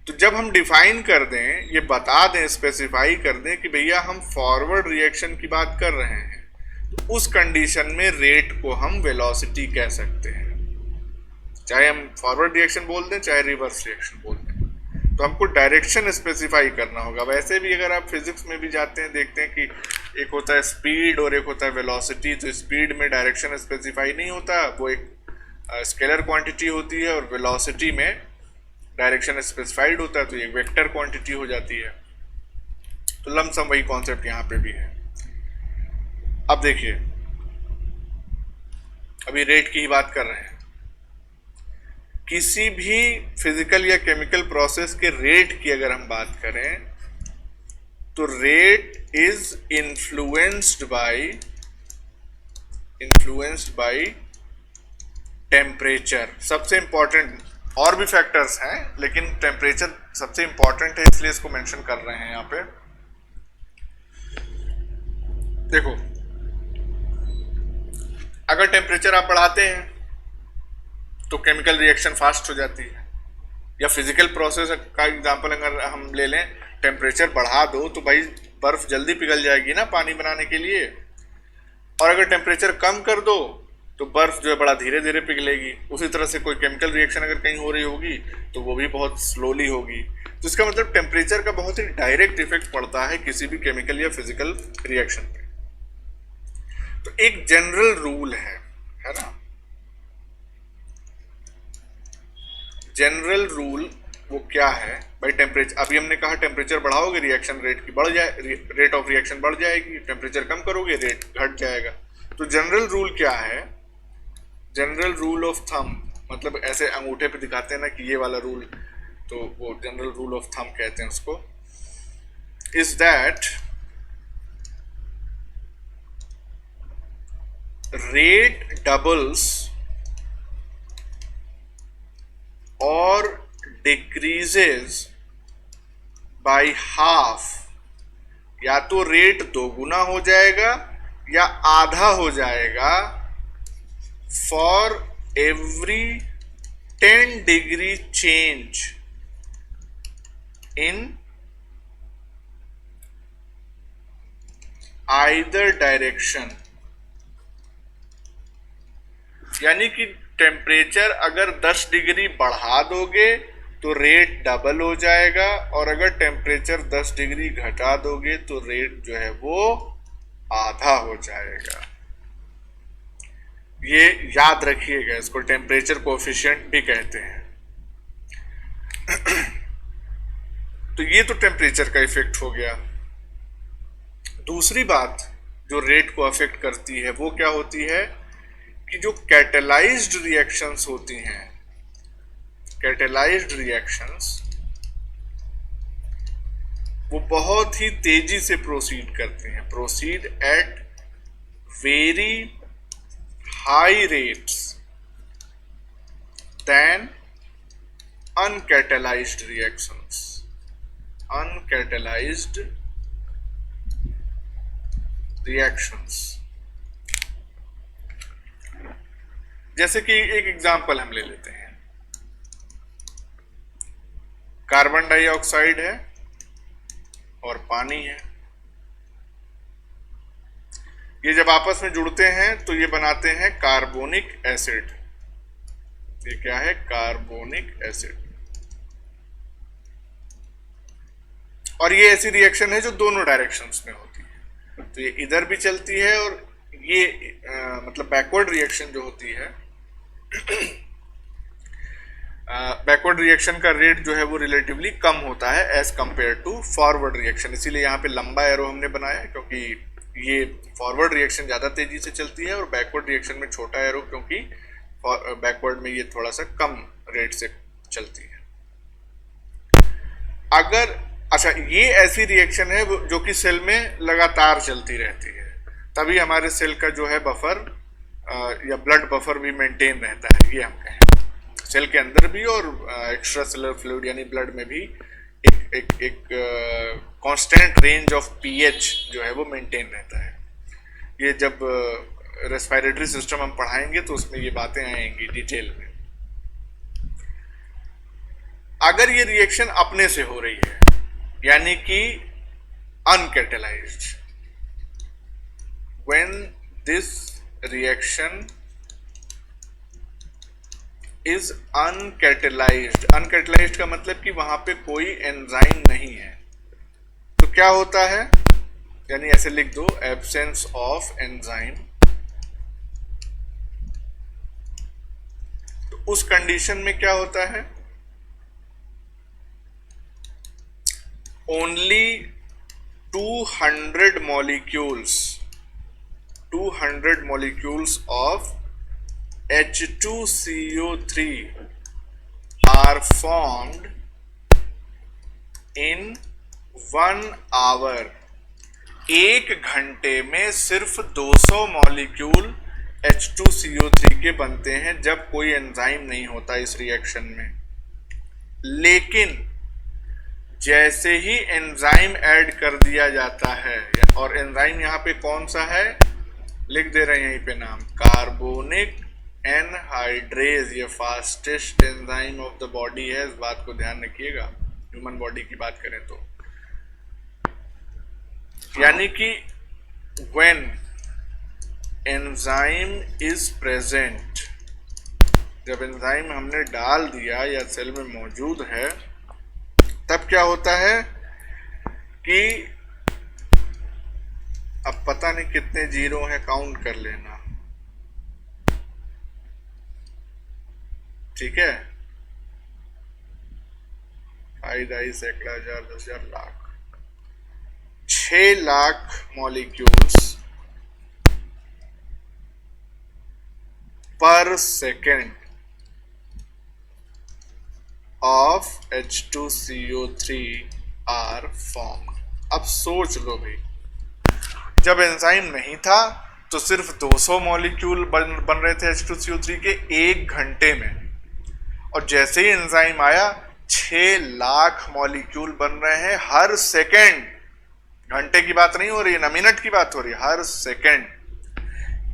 तो जब हम डिफाइन कर दें, ये बता दें, स्पेसिफाई कर दें कि भैया हम फॉरवर्ड रिएक्शन की बात कर रहे हैं, तो उस कंडीशन में रेट को हम वेलोसिटी कह सकते हैं, चाहे हम फॉरवर्ड रिएक्शन बोल दें चाहे रिवर्स रिएक्शन बोल दें। तो हमको डायरेक्शन स्पेसिफाई करना होगा। वैसे भी अगर आप फिजिक्स में भी जाते हैं, देखते हैं कि एक होता है स्पीड और एक होता है वेलोसिटी। तो स्पीड में डायरेक्शन स्पेसिफाई नहीं होता, वो एक स्केलर क्वांटिटी होती है, और वेलोसिटी में डायरेक्शन स्पेसिफाइड होता है, तो ये वेक्टर क्वांटिटी हो जाती है। तो लमसम वही कॉन्सेप्ट यहाँ पे भी है। अब देखिए, अभी रेट की ही बात कर रहे हैं। किसी भी फिजिकल या केमिकल प्रोसेस के रेट की अगर हम बात करें, तो rate is influenced by temperature. सबसे इंपॉर्टेंट, और भी फैक्टर्स हैं लेकिन टेम्परेचर सबसे इंपॉर्टेंट है, इसलिए इसको मेंशन कर रहे हैं यहां पे। देखो, अगर टेम्परेचर आप बढ़ाते हैं तो केमिकल रिएक्शन फास्ट हो जाती है। या फिजिकल प्रोसेस का एग्जांपल अगर हम ले लें, टेम्परेचर बढ़ा दो तो भाई बर्फ जल्दी पिघल जाएगी ना पानी बनाने के लिए, और अगर टेम्परेचर कम कर दो तो बर्फ जो है बड़ा धीरे धीरे पिघलेगी। उसी तरह से कोई केमिकल रिएक्शन अगर कहीं हो रही होगी तो वो भी बहुत स्लोली होगी। तो इसका मतलब टेम्परेचर का बहुत ही डायरेक्ट इफेक्ट पड़ता है किसी भी केमिकल या फिजिकल रिएक्शन पे। तो एक जनरल रूल है ना, जनरल रूल वो क्या है भाई? टेम्परेचर, अभी हमने कहा टेम्परेचर बढ़ाओगे रिएक्शन रेट की बढ़ जाए, रेट ऑफ रिएक्शन बढ़ जाएगी, टेम्परेचर कम करोगे रेट घट जाएगा। तो जनरल रूल क्या है? जनरल रूल ऑफ थंब, मतलब ऐसे अंगूठे पे दिखाते हैं ना कि ये वाला रूल, तो वो जनरल रूल ऑफ थंब कहते हैं उसको, इज दैट रेट डबल्स और डिक्रीजेस बाय हाफ। या तो रेट दोगुना हो जाएगा या आधा हो जाएगा for every 10 degree change in either direction. यानी कि टेम्परेचर अगर 10 डिग्री बढ़ा दोगे तो रेट डबल हो जाएगा, और अगर टेम्परेचर 10 डिग्री घटा दोगे तो रेट जो है वो आधा हो जाएगा। ये याद रखिएगा, इसको टेम्परेचर कोएफिशिएंट भी कहते हैं। तो ये तो टेम्परेचर का इफेक्ट हो गया। दूसरी बात जो रेट को अफेक्ट करती है वो क्या होती है कि जो कैटेलाइज्ड रिएक्शंस होती हैं, कैटेलाइज्ड रिएक्शंस वो बहुत ही तेजी से प्रोसीड करते हैं, proceed at very high rates than uncatalyzed reactions, uncatalyzed reactions। जैसे कि एक एग्जांपल हम ले लेते हैं, कार्बन डाइऑक्साइड है और पानी है। ये जब आपस में जुड़ते हैं तो ये बनाते हैं कार्बोनिक एसिड। ये क्या है? Carbonic acid. और ये ऐसी रिएक्शन है जो दोनों डायरेक्शंस में होती है। तो ये इधर भी चलती है, और ये मतलब बैकवर्ड रिएक्शन जो होती है, बैकवर्ड रिएक्शन का रेट जो है वो रिलेटिवली कम होता है as compare to forward reaction. इसीलिए यहाँ पे लंबा एरो हमने बनाया, क्योंकि ये फॉरवर्ड रिएक्शन ज़्यादा तेजी से चलती है और बैकवर्ड रिएक्शन में छोटा एरो, क्योंकि बैकवर्ड में ये थोड़ा सा कम रेट से चलती है। अगर अच्छा, ये ऐसी रिएक्शन है जो कि सेल में लगातार चलती रहती है, तभी हमारे सेल का जो है बफर या ब्लड बफर भी मेंटेन रहता है। ये हम कहें सेल के अंदर भी और एक्स्ट्रा सेलुलर फ्लूइड यानी ब्लड में भी एक कांस्टेंट रेंज ऑफ पीएच जो है वो मेंटेन रहता है। ये जब रेस्पिरेटरी सिस्टम हम पढ़ाएंगे तो उसमें ये बातें आएंगी डिटेल में। अगर ये रिएक्शन अपने से हो रही है यानी कि uncatalyzed, when this reaction is uncatalysed. Uncatalysed का मतलब कि वहां पे कोई एंजाइम नहीं है। तो क्या होता है, यानी ऐसे लिख दो, एब्सेंस ऑफ एंजाइम। तो उस कंडीशन में क्या होता है, only 200 molecules of H2CO3 are formed in 1 hour। 1 घंटे में सिर्फ 200 मॉलिक्यूल H2CO3 के बनते हैं जब कोई एंजाइम नहीं होता इस रिएक्शन में। लेकिन जैसे ही एंजाइम ऐड कर दिया जाता है, और एंजाइम यहां पे कौन सा है, लिख दे रहे हैं यहीं पे नाम, कार्बोनिक एनहाइड्रेज। ये fastest enzyme of the body है, इस बात को ध्यान रखिएगा ह्यूमन बॉडी की बात करें तो। यानी कि व्हेन एंजाइम इज प्रेजेंट, जब एंजाइम हमने डाल दिया या सेल में मौजूद है, तब क्या होता है कि अब पता नहीं कितने जीरो हैं, काउंट कर लेना, ठीक है। 5 सैकड़ा हजार 10,000 लाख, 6 लाख मॉलिक्यूल्स पर second of H2CO3 are formed। अब सोच लो भाई, जब एंजाइम नहीं था तो सिर्फ 200 मॉलिक्यूल बन रहे थे H2CO3 के 1 घंटे में, और जैसे ही एंजाइम आया 6 लाख मॉलिक्यूल बन रहे हैं हर सेकेंड। घंटे की बात नहीं हो रही है ना, मिनट की बात हो रही है, हर सेकेंड।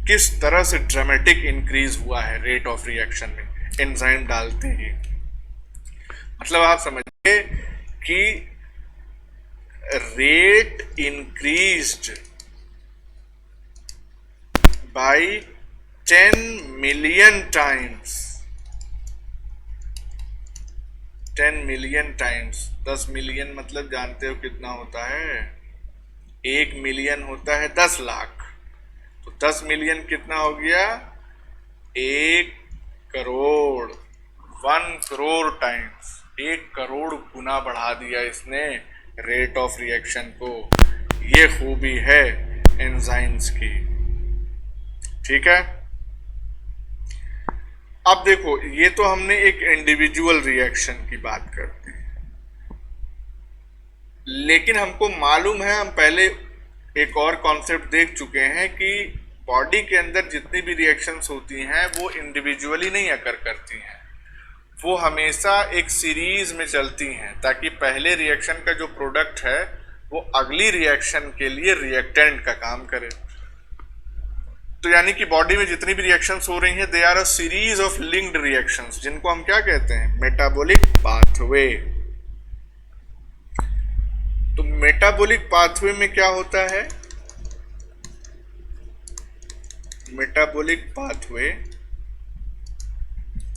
किस तरह से ड्रामेटिक इंक्रीज हुआ है रेट ऑफ रिएक्शन में एंजाइम डालते ही। मतलब आप समझिए कि rate increased by 10 million times. 10 million times, 10 million मतलब जानते हो कितना होता है, 1 मिलियन होता है 10 लाख, तो 10 मिलियन कितना हो गया, 1 करोड़। 1 करोड़ टाइम्स, 1 करोड़ गुना बढ़ा दिया इसने रेट ऑफ रिएक्शन को। ये खूबी है एंजाइम्स की, ठीक है। अब देखो, ये तो हमने एक इंडिविजुअल रिएक्शन की बात करते हैं, लेकिन हमको मालूम है, हम पहले एक और कॉन्सेप्ट देख चुके हैं कि बॉडी के अंदर जितनी भी रिएक्शंस होती हैं वो इंडिविजुअली नहीं अकर करती हैं, वो हमेशा एक सीरीज में चलती हैं, ताकि पहले रिएक्शन का जो प्रोडक्ट है वो अगली रिएक्शन के लिए रिएक्टेंट का काम करे। तो यानी कि बॉडी में जितनी भी रिएक्शंस हो रही हैं, they are a series of linked reactions, जिनको हम क्या कहते हैं, मेटाबॉलिक पाथवे। तो मेटाबॉलिक पाथवे में क्या होता है, मेटाबॉलिक पाथवे,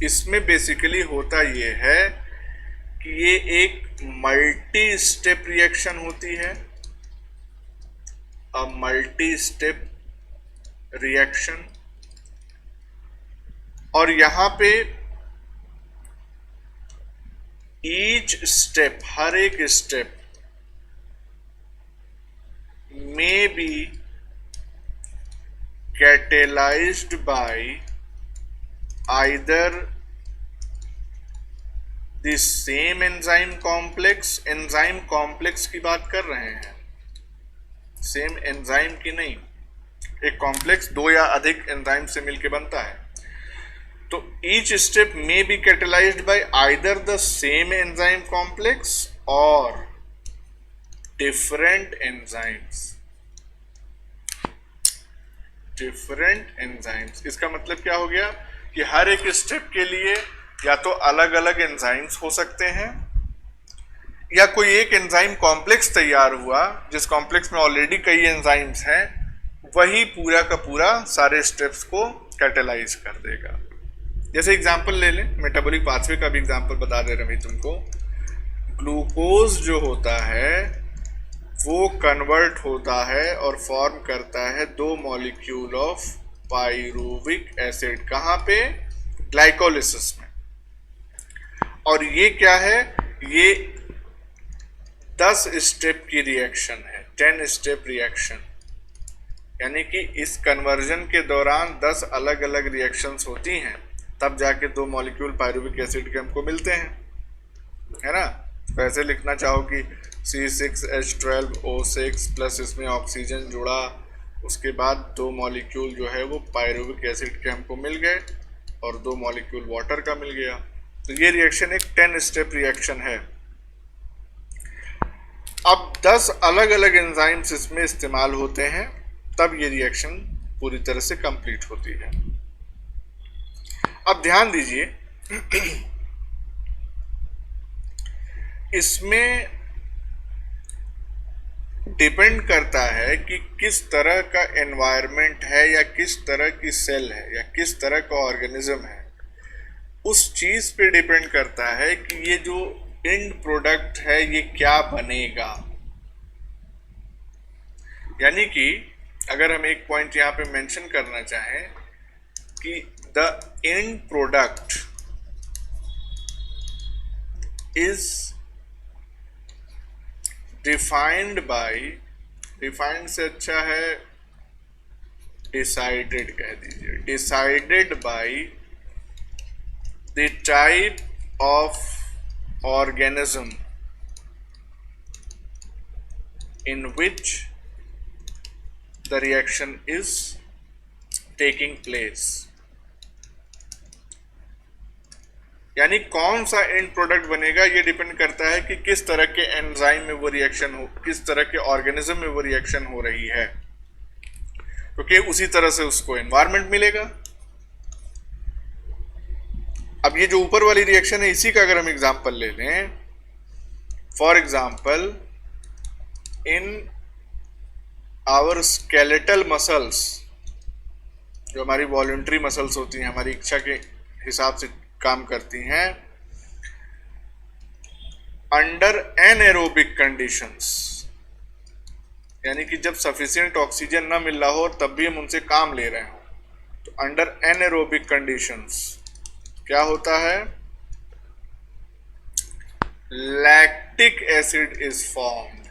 इसमें बेसिकली होता ये है कि ये एक मल्टी स्टेप रिएक्शन होती है, अ मल्टी स्टेप रिएक्शन। और यहां पे ईच स्टेप, हर एक step may be catalyzed by either the same enzyme complex, enzyme complex की बात कर रहे हैं, सेम एंजाइम की नहीं, एक कॉम्प्लेक्स 2 या अधिक एंजाइम से मिलकर बनता है। तो each step may be catalysed bye either the same enzyme complex और डिफरेंट एंजाइम्स। डिफरेंट एंजाइम्स, इसका मतलब क्या हो गया कि हर एक स्टेप के लिए या तो अलग अलग एंजाइम्स हो सकते हैं, या कोई एक एंजाइम कॉम्प्लेक्स तैयार हुआ जिस कॉम्प्लेक्स में ऑलरेडी कई एंजाइम्स हैं, वही पूरा का पूरा सारे स्टेप्स को कैटेलाइज कर देगा। जैसे एग्जांपल ले लें, मेटाबॉलिक पाथवे का भी एग्जांपल बता दे रहे हैं तुमको। ग्लूकोज जो होता है वो कन्वर्ट होता है और फॉर्म करता है 2 मॉलिक्यूल ऑफ पायरुविक एसिड। कहाँ पे? ग्लाइकोलिसिस में। और ये क्या है? ये 10 स्टेप की रिएक्शन है, 10 स्टेप रिएक्शन। यानी कि इस कन्वर्जन के दौरान 10 अलग अलग रिएक्शंस होती हैं, तब जाके 2 मॉलिक्यूल पायरुविक एसिड के हमको मिलते हैं, है ना। तो ऐसे लिखना चाहो कि C6H12O6 प्लस इसमें ऑक्सीजन जुड़ा, उसके बाद 2 मॉलिक्यूल जो है वो पायरुविक एसिड के हमको मिल गए और 2 मॉलिक्यूल वाटर का मिल गया। तो ये रिएक्शन एक 10 स्टेप रिएक्शन है। अब 10 अलग अलग एंजाइम्स इसमें इस्तेमाल होते हैं, तब ये रिएक्शन पूरी तरह से कंप्लीट होती है। अब ध्यान दीजिए, इसमें डिपेंड करता है कि किस तरह का एनवायरनमेंट है या किस तरह की सेल है या किस तरह का ऑर्गेनिज्म है। उस चीज पे डिपेंड करता है कि ये जो एंड प्रोडक्ट है ये क्या बनेगा। यानी कि अगर हम एक पॉइंट यहाँ पे मेंशन करना चाहें कि the end product is defined by, defined से अच्छा है डिसाइडेड कह दीजिए, decided by the type of organism in which the reaction is taking place। यानी कौन सा एंड प्रोडक्ट बनेगा ये डिपेंड करता है कि किस तरह के एंजाइम में वो रिएक्शन हो, किस तरह के ऑर्गेनिज्म में वो रिएक्शन हो रही है, क्योंकि उसी तरह से उसको एनवायरनमेंट मिलेगा। अब ये जो ऊपर वाली रिएक्शन है इसी का अगर हम एग्जांपल ले लें, for example in our skeletal muscles, जो हमारी वॉलंटरी मसल्स होती हैं, हमारी इच्छा के हिसाब से काम करती हैं, अंडर एनएरोबिक कंडीशंस, यानी कि जब सफिशिएंट ऑक्सीजन ना मिल रहा हो तब भी हम उनसे काम ले रहे हो, तो अंडर एनएरोबिक कंडीशंस क्या होता है? Lactic acid is formed,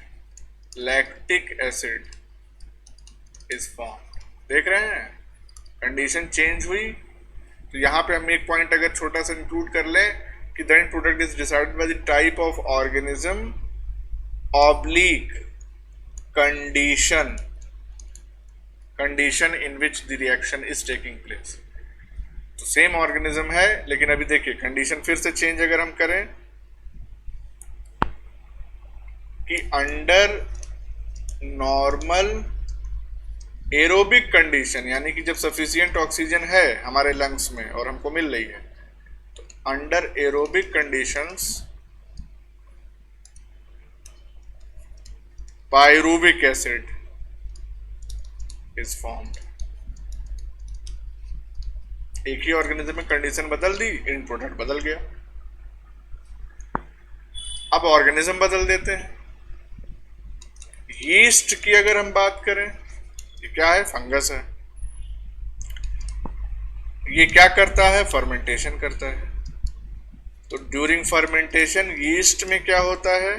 lactic acid is formed. देख रहे हैं, कंडीशन चेंज हुई। तो यहां पे हम एक पॉइंट अगर छोटा सा इंक्लूड कर लें कि the end product is decided by the type of organism oblique condition, condition in which the reaction is taking place. तो सेम ऑर्गेनिज्म है, लेकिन अभी देखिए कंडीशन फिर से चेंज अगर हम करें कि अंडर नॉर्मल एरोबिक कंडीशन, यानी कि जब सफिशिएंट ऑक्सीजन है हमारे लंग्स में और हमको मिल रही है, तो under aerobic conditions pyruvic acid is formed. एक ही ऑर्गेनिज्म में कंडीशन बदल दी, एंड प्रोडक्ट बदल गया। अब ऑर्गेनिज्म बदल देते हैं। यीस्ट की अगर हम बात करें, ये क्या है? फंगस है। ये क्या करता है? फर्मेंटेशन करता है। तो ड्यूरिंग फर्मेंटेशन यीस्ट में क्या होता है?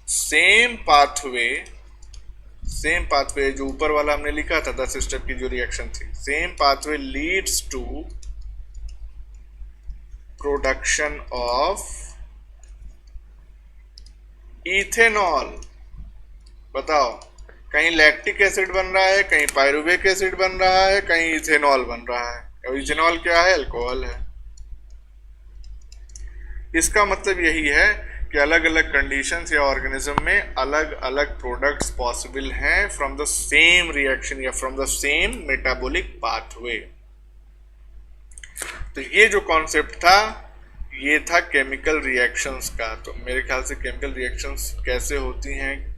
सेम पाथवे जो ऊपर वाला हमने लिखा था 10 स्टेप की जो रिएक्शन थी, same pathway leads to production of ethanol. बताओ, कहीं लैक्टिक एसिड बन रहा है, कहीं पायरुविक एसिड बन रहा है, कहीं इथेनॉल बन रहा है। और इथेनॉल क्या है? अल्कोहल है। इसका मतलब यही है कि अलग अलग कंडीशंस या ऑर्गेनिज्म में अलग अलग प्रोडक्ट्स पॉसिबल हैं फ्रॉम द सेम रिएक्शन या from the same metabolic pathway. तो ये जो कॉन्सेप्ट था ये था केमिकल रिएक्शंस का। तो मेरे ख्याल से केमिकल रिएक्शंस कैसे होती हैं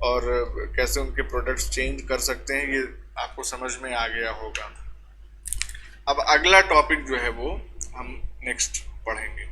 और कैसे उनके प्रोडक्ट्स चेंज कर सकते हैं, ये आपको समझ में आ गया होगा। अब अगला टॉपिक जो है वो हम नेक्स्ट पढ़ेंगे।